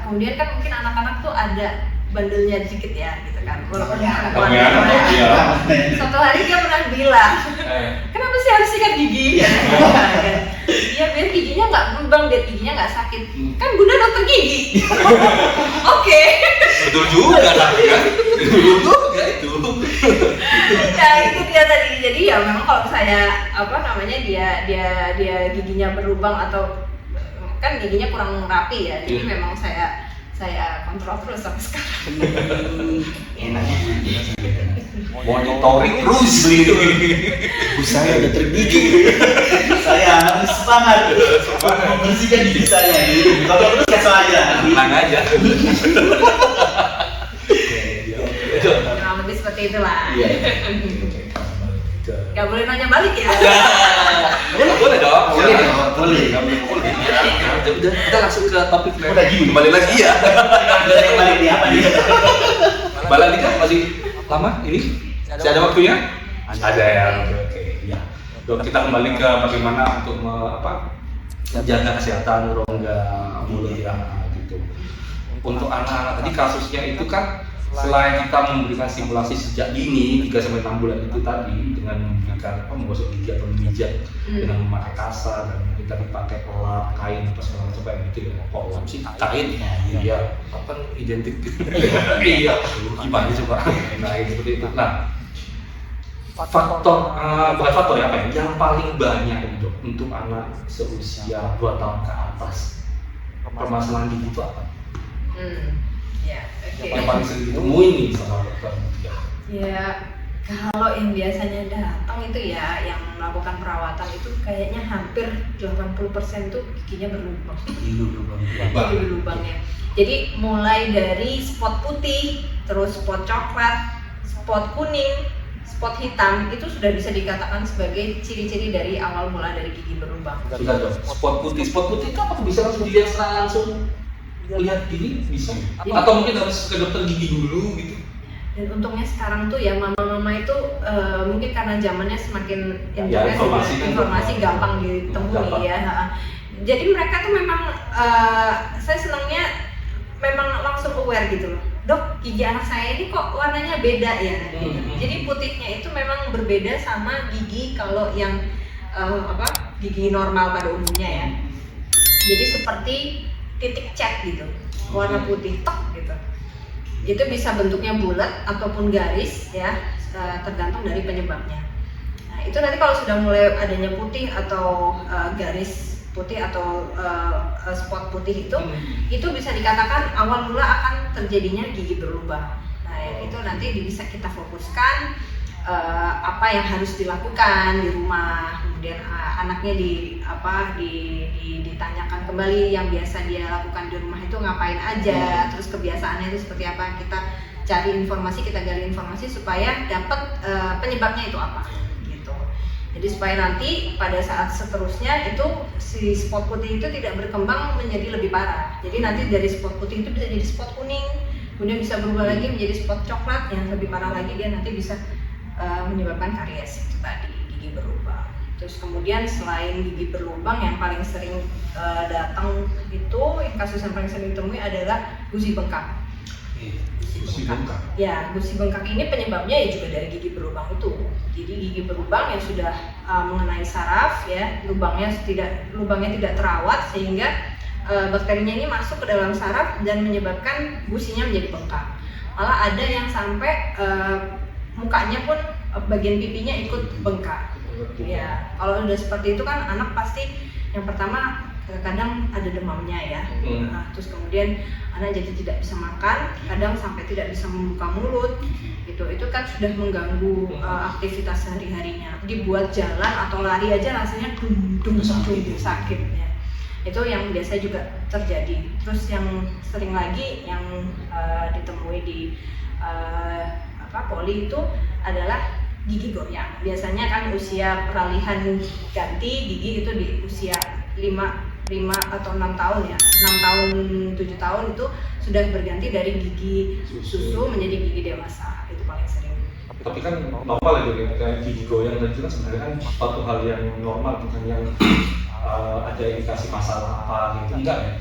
Kemudian kan mungkin anak-anak tuh ada bandelnya dikit ya, gitu kan. Walaupun Tapi anak iya. Suatu hari dia pernah bilang, kenapa sih harus sikat gigi? Iya biar giginya nggak berlubang, biar giginya nggak sakit. Kan Bunda dokter gigi. Oke. Betul juga tapi kan. Betul juga itu. Ya itu dia tadi. Jadi ya memang kalau saya apa namanya dia giginya berlubang atau kan giginya kurang rapi ya. Jadi memang saya kontrol terus sampai sekarang. Enaknya Monitoring terus gitu. saya dokter gigi. Saya harus semangat membersihkan gigi saya. Kalau terus kayak saya. Tenang aja. Kurang lebih seperti itulah. Iya. Gak boleh nanya balik ya. Boleh dong. Boleh dong, boleh. Boleh. Udah kita langsung ke topik Udah gini. kembali lagi ya. Kembali di apa nih? Mbak Nika masih lama ini? Masih ada waktunya? Ada ya. Oke. Ya. Dok, kita kembali ke bagaimana untuk menjaga kesehatan rongga mulut ya gitu. Untuk anak-anak tadi kasusnya itu kan selain kita memberikan stimulasi sejak dini 3-6 bulan itu tadi dengan memberikan menggosok gigi atau memijat dengan memakai kasar dan kita dipakai pelak, kain apa segala macam kayak gitu ya. Kok lap sih kain? Iya, apa identik? Iya, gimana coba? Nah, seperti itu. Nah, faktor bukan faktor ya, apa ya? Yang paling banyak Dok, untuk anak seusia 2 tahun ke atas permasalahan gigi itu apa? Ya, oke. Yang paling sering ditemuin nih sama dokter Mutia. Ya, kalau yang biasanya datang itu ya, yang melakukan perawatan itu kayaknya hampir 80% tuh giginya berlubang. Gigi berlubangnya. Jadi mulai dari spot putih, terus spot coklat, spot kuning, spot hitam itu sudah bisa dikatakan sebagai ciri-ciri dari awal mula dari gigi berlubang. Sudah Dok, spot putih itu apa tuh, bisa langsung dilihat secara langsung lihat gini bisa? Atau mungkin harus ke dokter gigi dulu gitu? Dan untungnya sekarang tuh ya mama-mama itu mungkin karena zamannya semakin Ya, informasi gampang ditemui gampang. ya. Jadi mereka tuh memang saya senangnya memang langsung aware gitu loh. Dok, gigi anak saya ini kok warnanya beda ya. Gitu. Jadi putihnya itu memang berbeda sama gigi kalau yang gigi normal pada umumnya ya. Jadi seperti titik cat gitu, warna putih tok gitu. Itu bisa bentuknya bulat ataupun garis ya, tergantung dari penyebabnya. Nah itu nanti kalau sudah mulai adanya putih atau garis putih atau spot putih itu bisa dikatakan awal mula akan terjadinya gigi berlubang. Nah yang itu nanti bisa kita fokuskan apa yang harus dilakukan di rumah, kemudian anaknya ditanyakan kembali yang biasa dia lakukan di rumah itu ngapain aja, terus kebiasaannya itu seperti apa, kita cari informasi, kita gali informasi supaya dapat penyebabnya itu apa gitu. Jadi supaya nanti pada saat seterusnya itu si spot putih itu tidak berkembang menjadi lebih parah. Jadi nanti dari spot putih itu bisa jadi spot kuning, kemudian bisa berubah lagi menjadi spot coklat, yang lebih parah lagi dia nanti bisa menyebabkan karies itu tadi, gigi berlubang. Terus kemudian selain gigi berlubang yang paling sering datang itu, yang kasus yang paling sering ditemui adalah gusi bengkak. Gusi bengkak. Ya, gusi bengkak ini penyebabnya ya juga dari gigi berlubang itu. Jadi gigi berlubang yang sudah mengenai saraf ya, lubangnya tidak terawat sehingga bakterinya ini masuk ke dalam saraf dan menyebabkan gusinya menjadi bengkak. Malah ada yang sampai mukanya pun bagian pipinya ikut bengkak. Ya, kalau udah seperti itu kan anak pasti yang pertama kadang ada demamnya ya. Nah, terus kemudian anak jadi tidak bisa makan, kadang sampai tidak bisa membuka mulut. Itu kan sudah mengganggu aktivitas sehari-harinya. Dibuat jalan atau lari aja rasanya dung sakit ya. Itu yang biasa juga terjadi. Terus yang sering lagi yang ditemui di poli itu adalah gigi goyang. Biasanya kan usia peralihan ganti gigi itu di usia 5 atau 6 tahun ya. 6 tahun, 7 tahun itu sudah berganti dari gigi susu menjadi gigi dewasa. Itu paling sering. Tapi kan normal itu kayak gigi goyang dan itu kan sebenarnya kan suatu hal yang normal, bukan yang ada indikasi masalah apa gitu, enggak ya?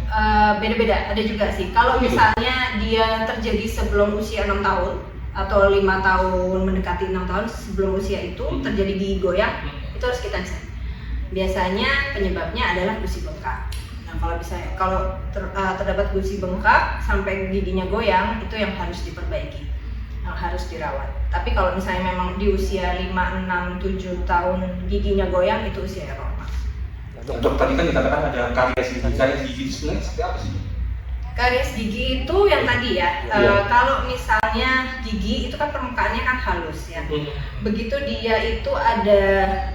Beda-beda, ada juga sih. Kalau misalnya dia terjadi sebelum usia 6 tahun atau 5 tahun mendekati 6 tahun sebelum usia itu terjadi gigi goyang, itu harus kita cek. Biasanya penyebabnya adalah gusi bengkak. Nah, kalau terdapat gusi bengkak sampai giginya goyang, itu yang harus diperbaiki, yang harus dirawat. Tapi kalau misalnya memang di usia 5, 6, 7 tahun giginya goyang, itu usia yang normal. Dok, tadi kan dikatakan ada karies gigi itu sebenarnya seperti apa sih? Karies gigi itu yang tadi ya, kalau misalnya gigi itu kan permukaannya kan halus ya. Begitu dia itu ada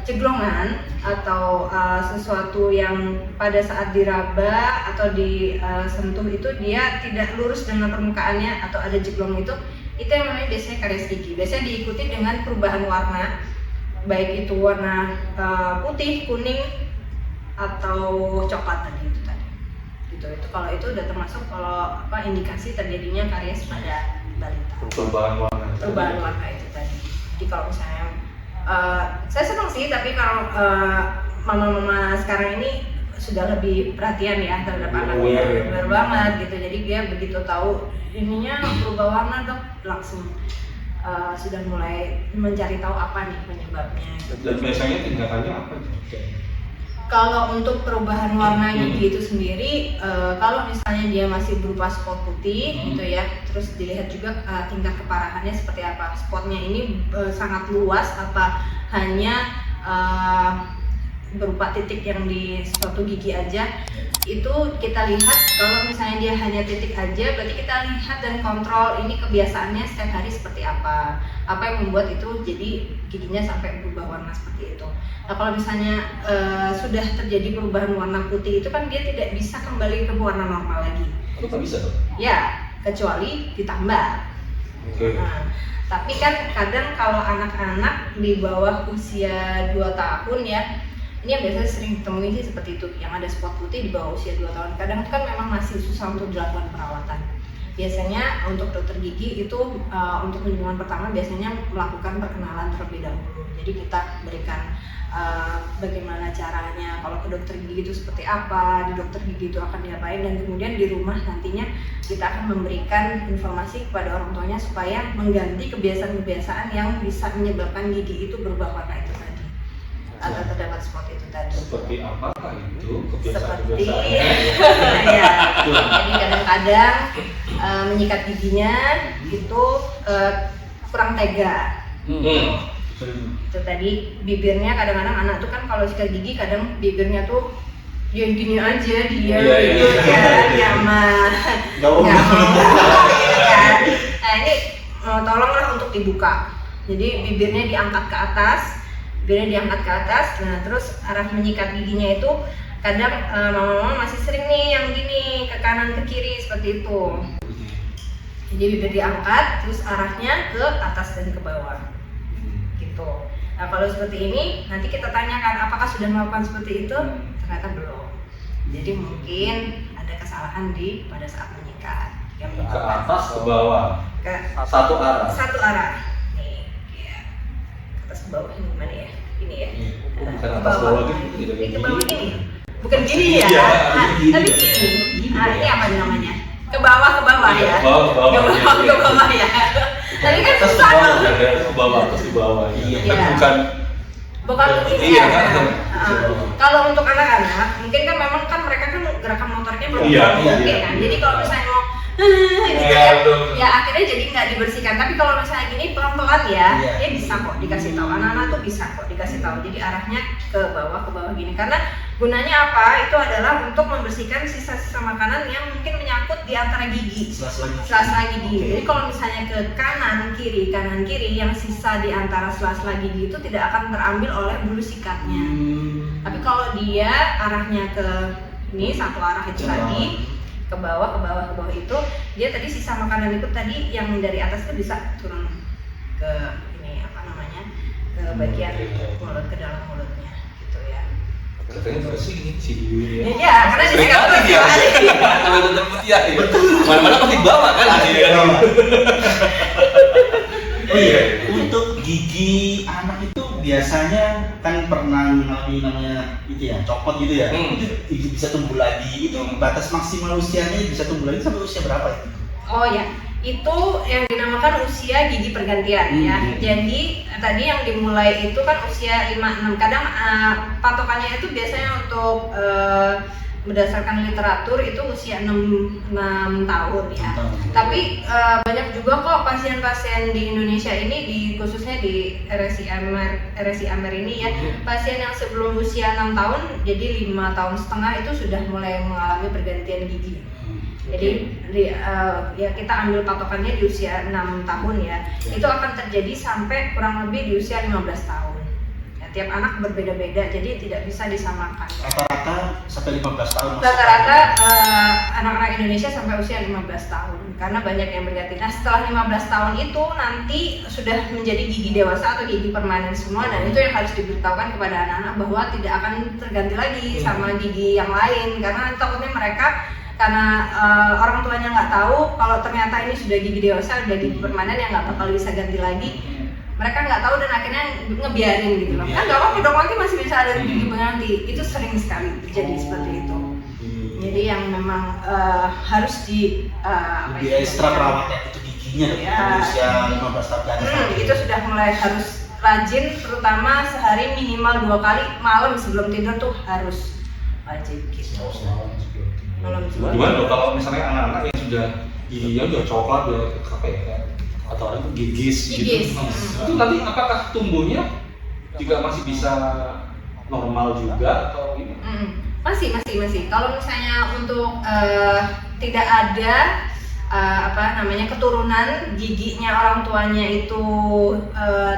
ceglongan atau sesuatu yang pada saat diraba atau disentuh itu dia tidak lurus dengan permukaannya atau ada jeglong itu yang namanya biasanya karies gigi. Biasanya diikuti dengan perubahan warna, baik itu warna putih, kuning atau coklat tadi itu. Itu kalau itu udah termasuk indikasi terjadinya karies pada balita. Perubahan warna itu tadi. Jadi kalau misalnya saya senang sih, tapi kalau mama-mama sekarang ini sudah lebih perhatian ya terhadap anaknya, benar banget gitu. Jadi dia begitu tahu ininya berubah warna dok, langsung sudah mulai mencari tahu apa nih penyebabnya. Dan biasanya tindakannya apa? Kalau untuk perubahan warnanya gitu sendiri, kalau misalnya dia masih berupa spot putih gitu ya, terus dilihat juga tingkat keparahannya seperti apa. Spotnya ini sangat luas apa hanya berupa titik yang di suatu gigi aja. Itu kita lihat kalau misalnya dia hanya titik aja, berarti kita lihat dan kontrol ini kebiasaannya setiap hari seperti apa yang membuat itu jadi giginya sampai berubah warna seperti itu. Nah kalau misalnya sudah terjadi perubahan warna putih itu kan dia tidak bisa kembali ke warna normal lagi. Itu bisa dong? Ya, kecuali ditambah. Nah, tapi kan kadang kalau anak-anak di bawah usia 2 tahun ya, ini yang biasanya sering ditemui sih seperti itu, yang ada spot putih di bawah usia 2 tahun. Kadang kan memang masih susah untuk dilakukan perawatan. Biasanya untuk dokter gigi itu untuk kunjungan pertama biasanya melakukan perkenalan terlebih dahulu. Jadi kita berikan bagaimana caranya, kalau ke dokter gigi itu seperti apa, di dokter gigi itu akan diapain, dan kemudian di rumah nantinya kita akan memberikan informasi kepada orang tuanya supaya mengganti kebiasaan-kebiasaan yang bisa menyebabkan gigi itu berubah warna itu tadi atau terdapat spot itu tadi. Seperti apa itu kebiasaan-kebiasaan? Ya, jadi kadang-kadang menyikat giginya itu kurang tega. Itu tadi bibirnya kadang-kadang anak tuh kan kalau sikat gigi kadang bibirnya tuh dia gini aja dia gitu kan, nggak mau gitu kan. Nah ini tolonglah untuk dibuka. Jadi bibirnya diangkat ke atas, nah terus arah menyikat giginya itu kadang mama-mama masih sering nih yang gini ke kanan ke kiri seperti itu. Jadi bibir diangkat, terus arahnya ke atas dan ke bawah, gitu. Nah kalau seperti ini, nanti kita tanyakan apakah sudah melakukan seperti itu, ternyata belum. Jadi mungkin ada kesalahan pada saat menyikat. Yang Ke atas ke bawah. ke Satu arah. satu arah. Nih, ya. Ke atas ke bawah ini gimana ya? Ini ya. Oh, bukan Ke atas bawah gitu, Ini tidak ke bawah gini. gini. Bukan gini ya. Iya, gini. Tapi gini. Ah, ini apa namanya? Ke bawah ya. Ke bawah, Ke bawah, bawah, iya, iya. ke bawah ya. Tadi kan Atas ke susah bawah. banget. Ada ke bawah, atas ke bawah. Iya. Iya. Tapi bukan. Bukan begini Iya, ya. kan. Kalau untuk anak-anak, mungkin kan memang kan mereka kan gerakan motornya belum Iya, terlalu oke iya. kan. Jadi kalau misalnya mau gitu Iya, ya, betul. ya akhirnya jadi nggak dibersihkan. Tapi kalau misalnya gini pelan-pelan ya, Iya. dia bisa kok dikasih tahu. Anak-anak tuh bisa kok dikasih tahu. Jadi arahnya ke bawah gini. Karena gunanya apa? Itu adalah untuk membersihkan sisa-sisa makanan yang mungkin menyangkut di antara gigi. Sela-sela gigi. Oke. Jadi kalau misalnya ke kanan kiri yang sisa di antara sela-sela gigi itu tidak akan terambil oleh bulu sikatnya. Tapi kalau dia arahnya ke ini satu arah itu tadi ke bawah itu dia tadi sisa makanan itu tadi yang dari atas itu bisa turun ke ini apa namanya ke bagian mulut ke dalam mulutnya gitu ya. Katanya bersih nih si Dwi ya. Ya, karena Sering disikat kali dia. Kalau tetap ya. Mana-mana pasti bawa kan akhirnya. Oh iya, untuk gigi anak itu biasanya kan pernah mengalami namanya itu ya, copot gitu ya. Itu gigi bisa tumbuh lagi. Itu batas maksimal usianya bisa tumbuh lagi sampai usia berapa itu? Oh ya, itu yang dinamakan usia gigi pergantian ya. Jadi tadi yang dimulai itu kan usia 5-6. Kadang patokannya itu biasanya untuk berdasarkan literatur itu usia 6 tahun ya. Tapi banyak juga kok pasien-pasien di Indonesia ini khususnya di RSI Amer ini ya, pasien yang sebelum usia 6 tahun jadi 5 tahun setengah itu sudah mulai mengalami pergantian gigi. Jadi ya kita ambil patokannya di usia 6 tahun ya. Itu akan terjadi sampai kurang lebih di usia 15 tahun. Tiap anak berbeda-beda, jadi tidak bisa disamakan. Rata-rata sampai 15 tahun. Rata-rata anak-anak Indonesia sampai usia 15 tahun, karena banyak yang berganti. Nah setelah 15 tahun itu nanti sudah menjadi gigi dewasa atau gigi permanen semua, dan itu yang harus diberitahukan kepada anak-anak bahwa tidak akan terganti lagi sama gigi yang lain, karena takutnya mereka karena orang tuanya nggak tahu kalau ternyata ini sudah gigi dewasa, sudah gigi permanen yang nggak bakal bisa ganti lagi. Mereka nggak tahu dan akhirnya ngebiarin gitu loh. Kan nggak apa-apa dong, nanti masih bisa ada gigi pengganti. Itu sering sekali terjadi seperti itu. Jadi yang memang harus ekstra perawatan untuk giginya dari usia 15 tahun ke atas. Itu sudah mulai harus rajin, terutama sehari minimal 2 kali malam sebelum tidur tuh harus wajib gitu. Malam sebelum Gimana dong kalau misalnya anak-anak yang sudah giginya udah coklat udah apa ya? Atau orang itu gigis gitu. Itu nanti apakah tumbuhnya juga masih bisa normal juga atau ini? Masih. Kalau misalnya untuk tidak ada keturunan giginya orang tuanya itu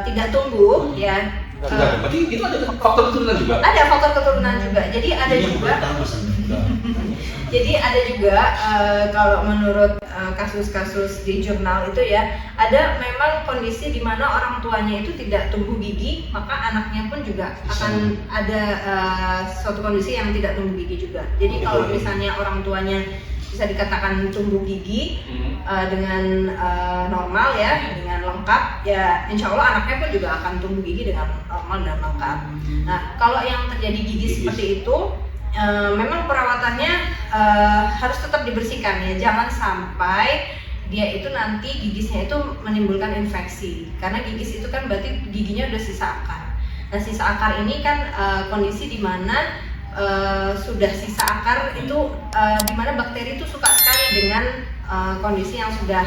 tidak tumbuh ya. Berarti itu ada faktor keturunan juga? Ada faktor keturunan juga. Jadi ada juga. Jadi ada juga kalau menurut kasus-kasus di jurnal itu ya, ada memang kondisi di mana orang tuanya itu tidak tumbuh gigi, maka anaknya pun juga akan ada suatu kondisi yang tidak tumbuh gigi juga. Jadi kalau misalnya orang tuanya bisa dikatakan tumbuh gigi dengan normal ya, dengan lengkap ya, insya Allah anaknya pun juga akan tumbuh gigi dengan normal dan lengkap. Nah kalau yang terjadi gigi seperti itu, memang perawatannya harus tetap dibersihkan ya, jangan sampai dia itu nanti gigisnya itu menimbulkan infeksi, karena gigis itu kan berarti giginya udah sisa akar. Nah sisa akar ini kan kondisi di mana sudah sisa akar itu di mana bakteri itu suka sekali dengan kondisi yang sudah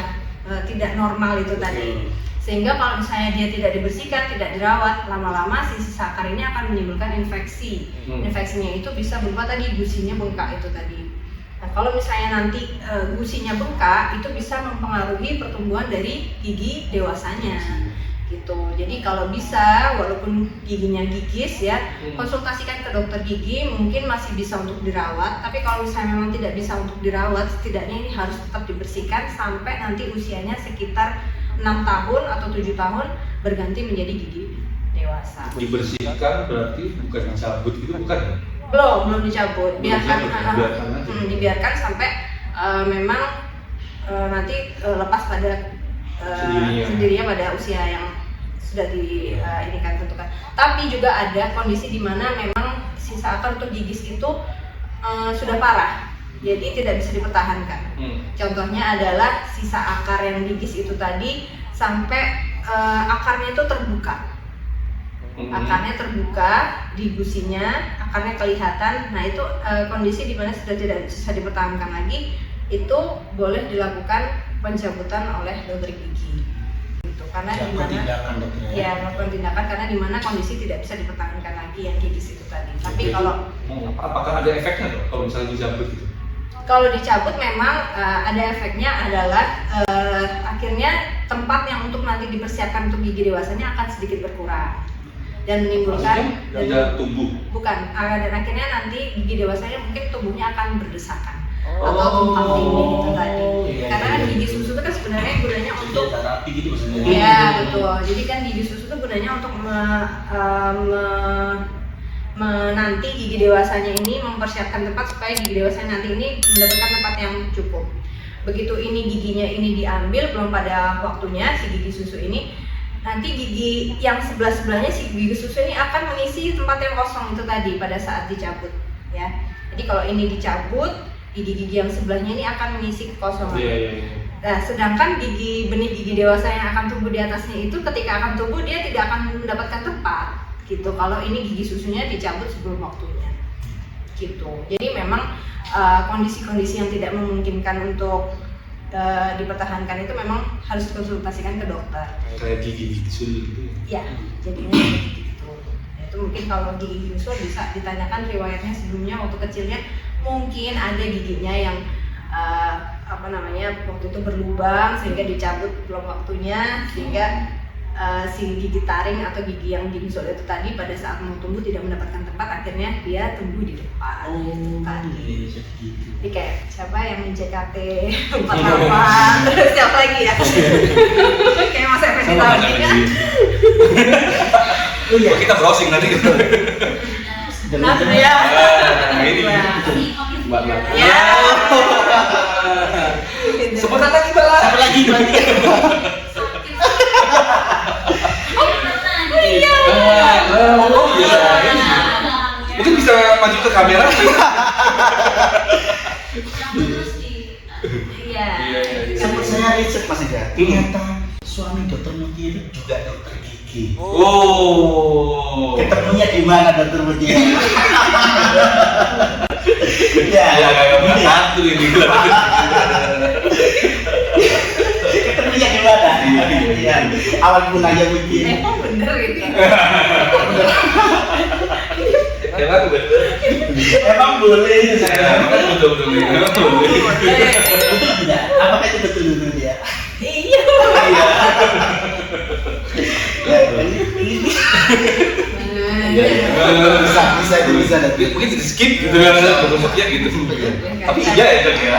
tidak normal itu tadi. Sehingga kalau misalnya dia tidak dibersihkan, tidak dirawat, lama-lama si sisa akar ini akan menimbulkan infeksi. Infeksinya itu bisa berupa tadi gusinya bengkak itu tadi. Nah kalau misalnya nanti gusinya bengkak, itu bisa mempengaruhi pertumbuhan dari gigi dewasanya gitu. gitu. Jadi kalau bisa, walaupun giginya gigis ya, konsultasikan ke dokter gigi, mungkin masih bisa untuk dirawat. Tapi kalau misalnya memang tidak bisa untuk dirawat, setidaknya ini harus tetap dibersihkan sampai nanti usianya sekitar 6 tahun atau 7 tahun berganti menjadi gigi dewasa. Dibersihkan berarti bukan dicabut gitu, bukan ya? Belum dicabut, biarkan dibiarkan aja. sampai memang nanti lepas pada sendirinya pada usia yang sudah inikan tentukan. Tapi juga ada kondisi di mana memang sisa akar untuk gigis itu sudah parah, jadi tidak bisa dipertahankan. Contohnya adalah sisa akar yang gigis itu tadi sampai akarnya itu terbuka. Akarnya terbuka di gusinya, akarnya kelihatan. Nah itu kondisi di mana sudah tidak bisa dipertahankan lagi, itu boleh dilakukan pencabutan oleh dokter gigi. Gitu. Karena di mana melakukan tindakan karena di mana kondisi tidak bisa dipertahankan lagi yang gigis itu tadi. Tapi kalau apakah ada efeknya tuh kalau misalnya dicabut gitu? Kalau dicabut memang ada efeknya adalah akhirnya tempat yang untuk nanti dipersiapkan untuk gigi dewasanya akan sedikit berkurang dan menimbulkan tumbuh. Bukan, dan akhirnya nanti gigi dewasanya mungkin tumbuhnya akan berdesakan atau tumpang tindih itu tadi. Karena kan gigi susu itu kan sebenarnya gunanya untuk terapi gitu maksudnya. Iya betul. Jadi kan gigi susu itu gunanya untuk menanti gigi dewasanya ini, mempersiapkan tempat supaya gigi dewasanya nanti ini mendapatkan tempat yang cukup. Begitu ini giginya ini diambil belum pada waktunya si gigi susu ini, nanti gigi yang sebelah-sebelahnya si gigi susu ini akan mengisi tempat yang kosong itu tadi pada saat dicabut ya. Jadi kalau ini dicabut, gigi-gigi yang sebelahnya ini akan mengisi kekosongan. Nah, sedangkan benih gigi dewasa yang akan tumbuh di atasnya itu ketika akan tumbuh dia tidak akan mendapatkan tempat gitu. Kalau ini gigi susunya dicabut sebelum waktunya. Gitu. Jadi memang kondisi-kondisi yang tidak memungkinkan untuk dipertahankan itu memang harus dikonsultasikan ke dokter. Kayak gigi bisul gitu. Ya, jadinya gitu. Itu mungkin kalau gigi bisul bisa ditanyakan riwayatnya sebelumnya waktu kecilnya, mungkin ada giginya yang waktu itu berlubang sehingga dicabut belum waktunya, sehingga si gigi taring atau gigi yang dibisul itu tadi pada saat mau tumbuh tidak mendapatkan tempat, akhirnya dia tumbuh di depan. Jadi kayak siapa yang JKT 48 terus siapa lagi ya? Kayak Mas Effendi lagi kan? Oh iya, kita browsing nanti gitu. Nah, ya. Ini Mbak. Ya. Sebentar lagi Mbak. Apa lagi berarti? Oh iya. Oh iya. Mungkin bisa maju ke kamera. Iya. Sempat saya riset Mas Ega. Ternyata suami dokter Mutia itu juga dokter gigi. Oh. Ketemunya di mana dokter Mutia? Ya, kayak hantu ini. Ketemunya di mana? Iya. Awal mulanya begini. Emang bener itu. Emang bener. Emang boleh saya. Betul. Betul tidak? Apakah itu betul dia? Iya. Bisa bisa nanti. Mungkin di skip gitu kan, ya gitu. Tapi iya ya Dok ya.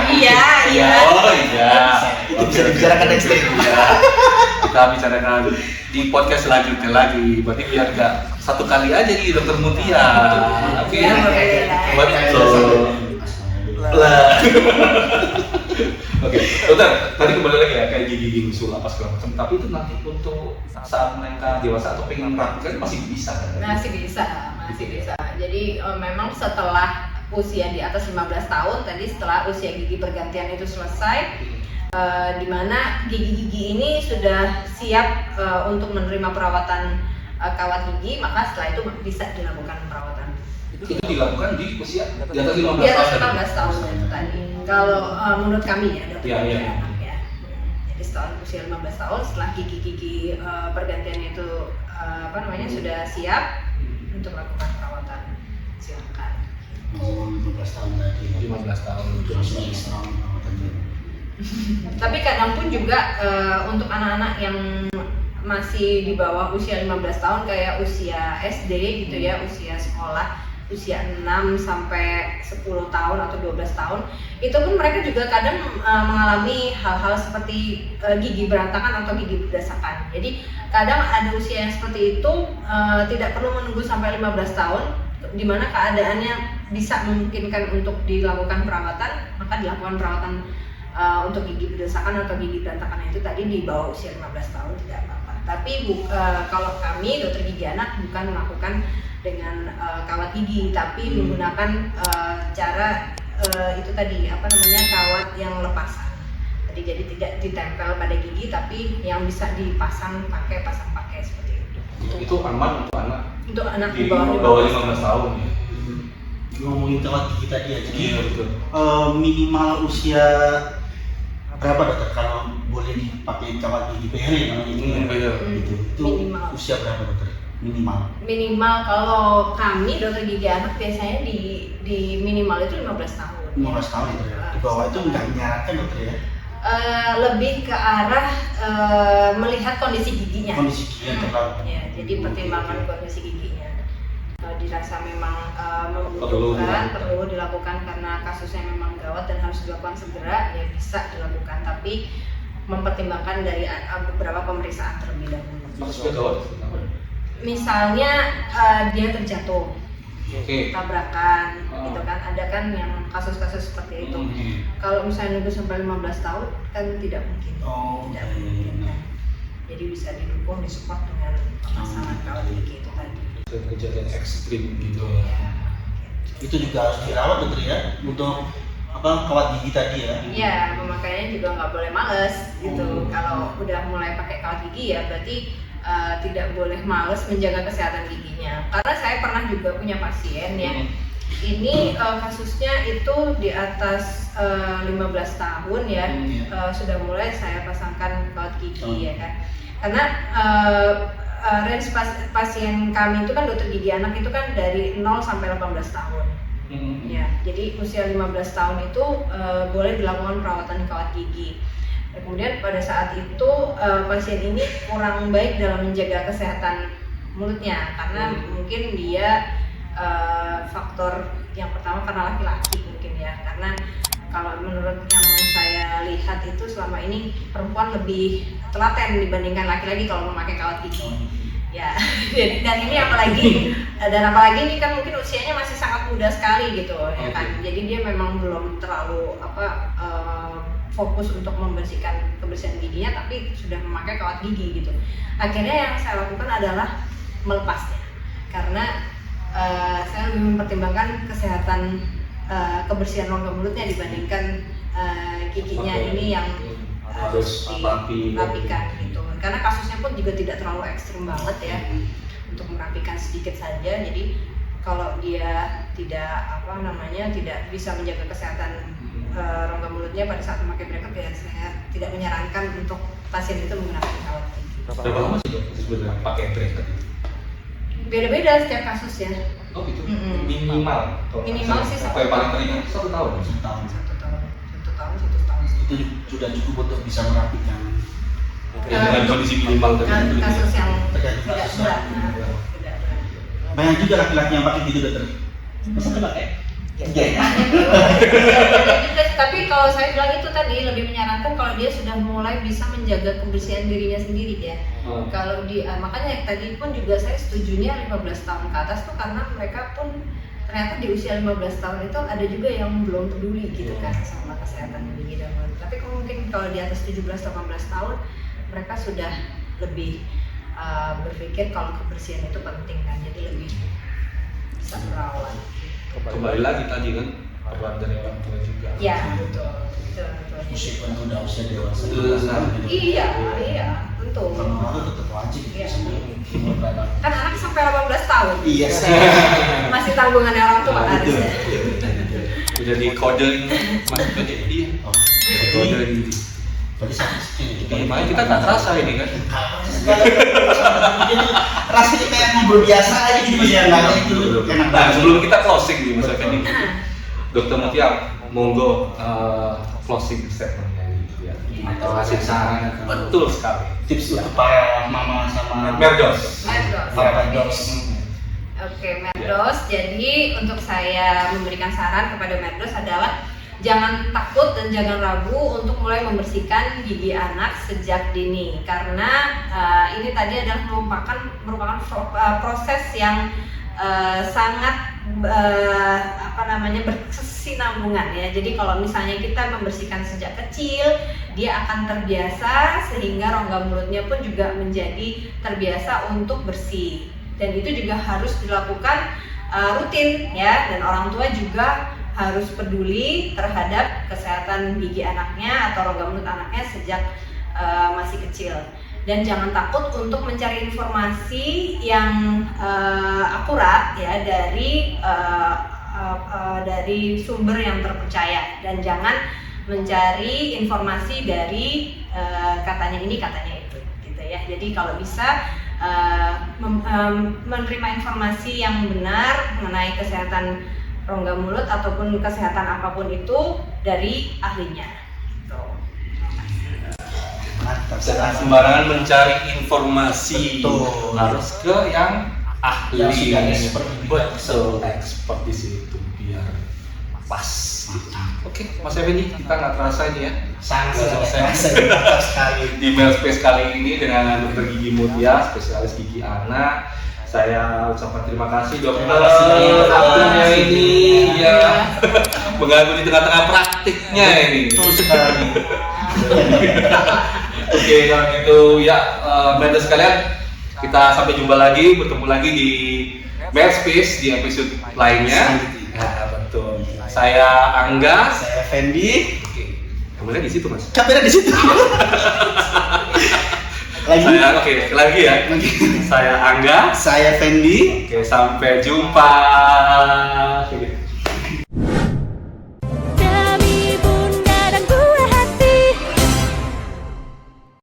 Iya. Oh iya. Itu bisa dibicarakan next time. Kita bicarakan di podcast selanjutnya lagi. Berarti biar nggak satu kali aja nih Dokter Mutia. Oke. Betul. Lah. Oke, dokter, tadi kembali lagi ya kayak gigi bisul apa segala macam. Tapi itu nanti untuk saat mereka dewasa atau pengen praktik masih bisa kan? Masih bisa. Jadi memang setelah usia di atas 15 tahun tadi, setelah usia gigi pergantian itu selesai, di mana gigi-gigi ini sudah siap untuk menerima perawatan kawat gigi, maka setelah itu bisa dilakukan perawatan. Itu dilakukan di usia di atas 15 tahun. Di atas 15 tahun itu tadi. Kalau menurut kami ya, dokter. Iya. Jadi setelah usia 15 tahun, setelah gigi-gigi pergantian itu sudah siap untuk melakukan perawatan, silakan. 15 tahun lagi. 15 tahun. Tapi kadang pun juga untuk anak-anak yang masih di bawah usia 15 tahun kayak usia SD gitu ya, usia sekolah, usia 6 sampai 10 tahun atau 12 tahun, itu pun mereka juga kadang mengalami hal-hal seperti gigi berantakan atau gigi berdesakan. Jadi kadang ada usia yang seperti itu tidak perlu menunggu sampai 15 tahun, di mana keadaannya bisa memungkinkan untuk dilakukan perawatan, maka dilakukan perawatan untuk gigi berdesakan atau gigi berantakan itu tadi di bawah usia 15 tahun tidak apa-apa. Tapi kalau kami dokter gigi anak bukan melakukan dengan kawat gigi, tapi menggunakan cara itu tadi kawat yang lepasan. Jadi tidak ditempel pada gigi, tapi yang bisa dipasang pakai seperti itu. Itu aman untuk anak? Untuk anak di di bawah 15 tahun ya. Ngomongin kawat gigi tadi ya, jadi Iya, betul. minimal usia berapa dokter kalau boleh dipakai kawat gigi PR ya namanya itu? PR. Gitu. Itu Minimal. usia berapa dokter? Minimal kalau kami dokter gigi anak biasanya di minimal itu 15 tahun. 15 tahun dokter ya. Di bawah itu nggak menyarankan dokter ya? Lebih ke arah melihat kondisi giginya. Kondisi gigi yang terlalu. Ya, jadi pertimbangan kondisi giginya. Dirasa memang Perlu perlu dilakukan karena kasusnya memang gawat dan harus dilakukan segera, ya bisa dilakukan, tapi mempertimbangkan dari beberapa pemeriksaan terlebih dahulu. Maksudnya gawat? Misalnya dia terjatuh, tabrakan, gitu kan, ada kan yang kasus-kasus seperti itu. Kalau misalnya nunggu sampai 15 tahun kan tidak mungkin, tidak mungkin kan. Jadi bisa didukung, disupport dengan pemasangan kawat gigi itu tadi. Kejadian ekstrim gitu. Itu juga harus dirawat dokter ya untuk kawat gigi tadi ya? Iya, pemakaiannya juga nggak boleh males gitu. Kalau udah mulai pakai kawat gigi ya berarti tidak boleh males menjaga kesehatan giginya. Karena saya pernah juga punya pasien yang ini kasusnya itu di atas 15 tahun ya, sudah mulai saya pasangkan kawat gigi ya kan. Karena range pasien kami itu kan dokter gigi anak itu kan dari 0 sampai 18 tahun. Ya, jadi usia 15 tahun itu boleh dilakukan perawatan kawat gigi. Dan kemudian pada saat itu pasien ini kurang baik dalam menjaga kesehatan mulutnya karena mungkin dia faktor yang pertama karena laki-laki mungkin ya, karena kalau menurut yang saya lihat itu selama ini perempuan lebih telaten dibandingkan laki-laki kalau memakai kawat gigi. Ya, dan ini apalagi ini kan mungkin usianya masih sangat muda sekali gitu ya kan. Jadi dia memang belum terlalu fokus untuk membersihkan kebersihan giginya, tapi sudah memakai kawat gigi gitu. Akhirnya yang saya lakukan adalah melepasnya karena saya lebih mempertimbangkan kesehatan kebersihan rongga mulutnya dibandingkan giginya ini yang harus dirapikan gitu. Karena kasusnya pun juga tidak terlalu ekstrim banget ya untuk merapikan sedikit saja. Jadi kalau dia tidak tidak bisa menjaga kesehatan rongga mulutnya pada saat memakai bracket, ya saya tidak menyarankan untuk pasien itu menggunakan kawat gigi. Berapa lama sih dok sebenarnya pakai bracket? Beda-beda setiap kasus ya. Oh gitu. Minimal sih sampai paling ringan 1 tahun. 1 tahun. 1 tahun. Itu sudah cukup untuk bisa merapikan. Dengan kondisi minimal tadi. Kasus yang Tergantung tidak kasus. berat. Banyak juga laki-laki yang pakai gitu dokter. Masa pakai? Iya. Tapi kalau saya bilang itu tadi lebih menyarankan kalau dia sudah mulai bisa menjaga kebersihan dirinya sendiri ya. Kalau makanya tadi pun juga saya setujunya 15 tahun ke atas tuh karena mereka pun ternyata di usia 15 tahun itu ada juga yang belum peduli gitu kan sama kesehatan gigi dan mulut. Tapi mungkin kalau di atas 17-18 tahun mereka sudah lebih berpikir kalau kebersihan itu penting kan, jadi lebih bisa merawat. Kembali lagi tadi kan peran dari orang tua juga. Ya betul. Meskipun udah usia dewasa. Iya, tentu. Kalau orang tetap wajib. Iya. Semua Kan anak sampai 18 tahun. Iya sih. Masih tanggungannya orang tua harusnya. Udah di kode masuk ke dia. Kode ini. Berarti Makanya kita nggak terasa ini kan. Rasanya kayak ngobrol biasa aja gitu ya, nggak ada itu enak Nah banget. sebelum kita closing nih misalkan nih, Dokter Mutia, monggo closing statementnya gitu ya. ya, atau kasih saran. Betul sekali. Tips untuk para mama sama Merdos. para merdos. Oke, Merdos. Jadi untuk saya memberikan saran kepada Merdos adalah jangan takut dan jangan ragu untuk mulai membersihkan gigi anak sejak dini, karena ini tadi adalah merupakan proses yang sangat berkesinambungan ya. Jadi kalau misalnya kita membersihkan sejak kecil, dia akan terbiasa sehingga rongga mulutnya pun juga menjadi terbiasa untuk bersih. Dan itu juga harus dilakukan rutin ya, dan orang tua juga harus peduli terhadap kesehatan gigi anaknya atau rongga mulut anaknya sejak masih kecil. Dan jangan takut untuk mencari informasi yang akurat ya dari sumber yang terpercaya, dan jangan mencari informasi dari katanya ini katanya itu gitu ya. Jadi kalau bisa menerima informasi yang benar mengenai kesehatan rongga mulut ataupun kesehatan apapun itu dari ahlinya. Jangan sembarangan mencari informasi. Betul. Harus ke yang ahli, Yang sudah expert. betul, expert di situ biar pas. Gitu. Oke, Mas Effendi, kita nggak terasa ini ya. Sangat Sudah selesai. sekali. Di Mail Space kali ini dengan Dr. Gigi Mutia, spesialis gigi anak. Saya ucapkan terima kasih dokter Terima kasih banyak. waktunya ini Iya. ya mengganggu di tengah-tengah praktiknya ini. Betul sekali. Oke, kalau gitu ya Brenda sekalian, kita sampai jumpa lagi, bertemu lagi di Mail Space di episode lainnya. Ya, betul. Saya Angga. Saya Fendi. Oke, kameranya di situ Mas. Kamera di situ. Lagi. Oke, lagi ya. Lagi. Saya Angga. Saya Fendi. Oke, sampai jumpa.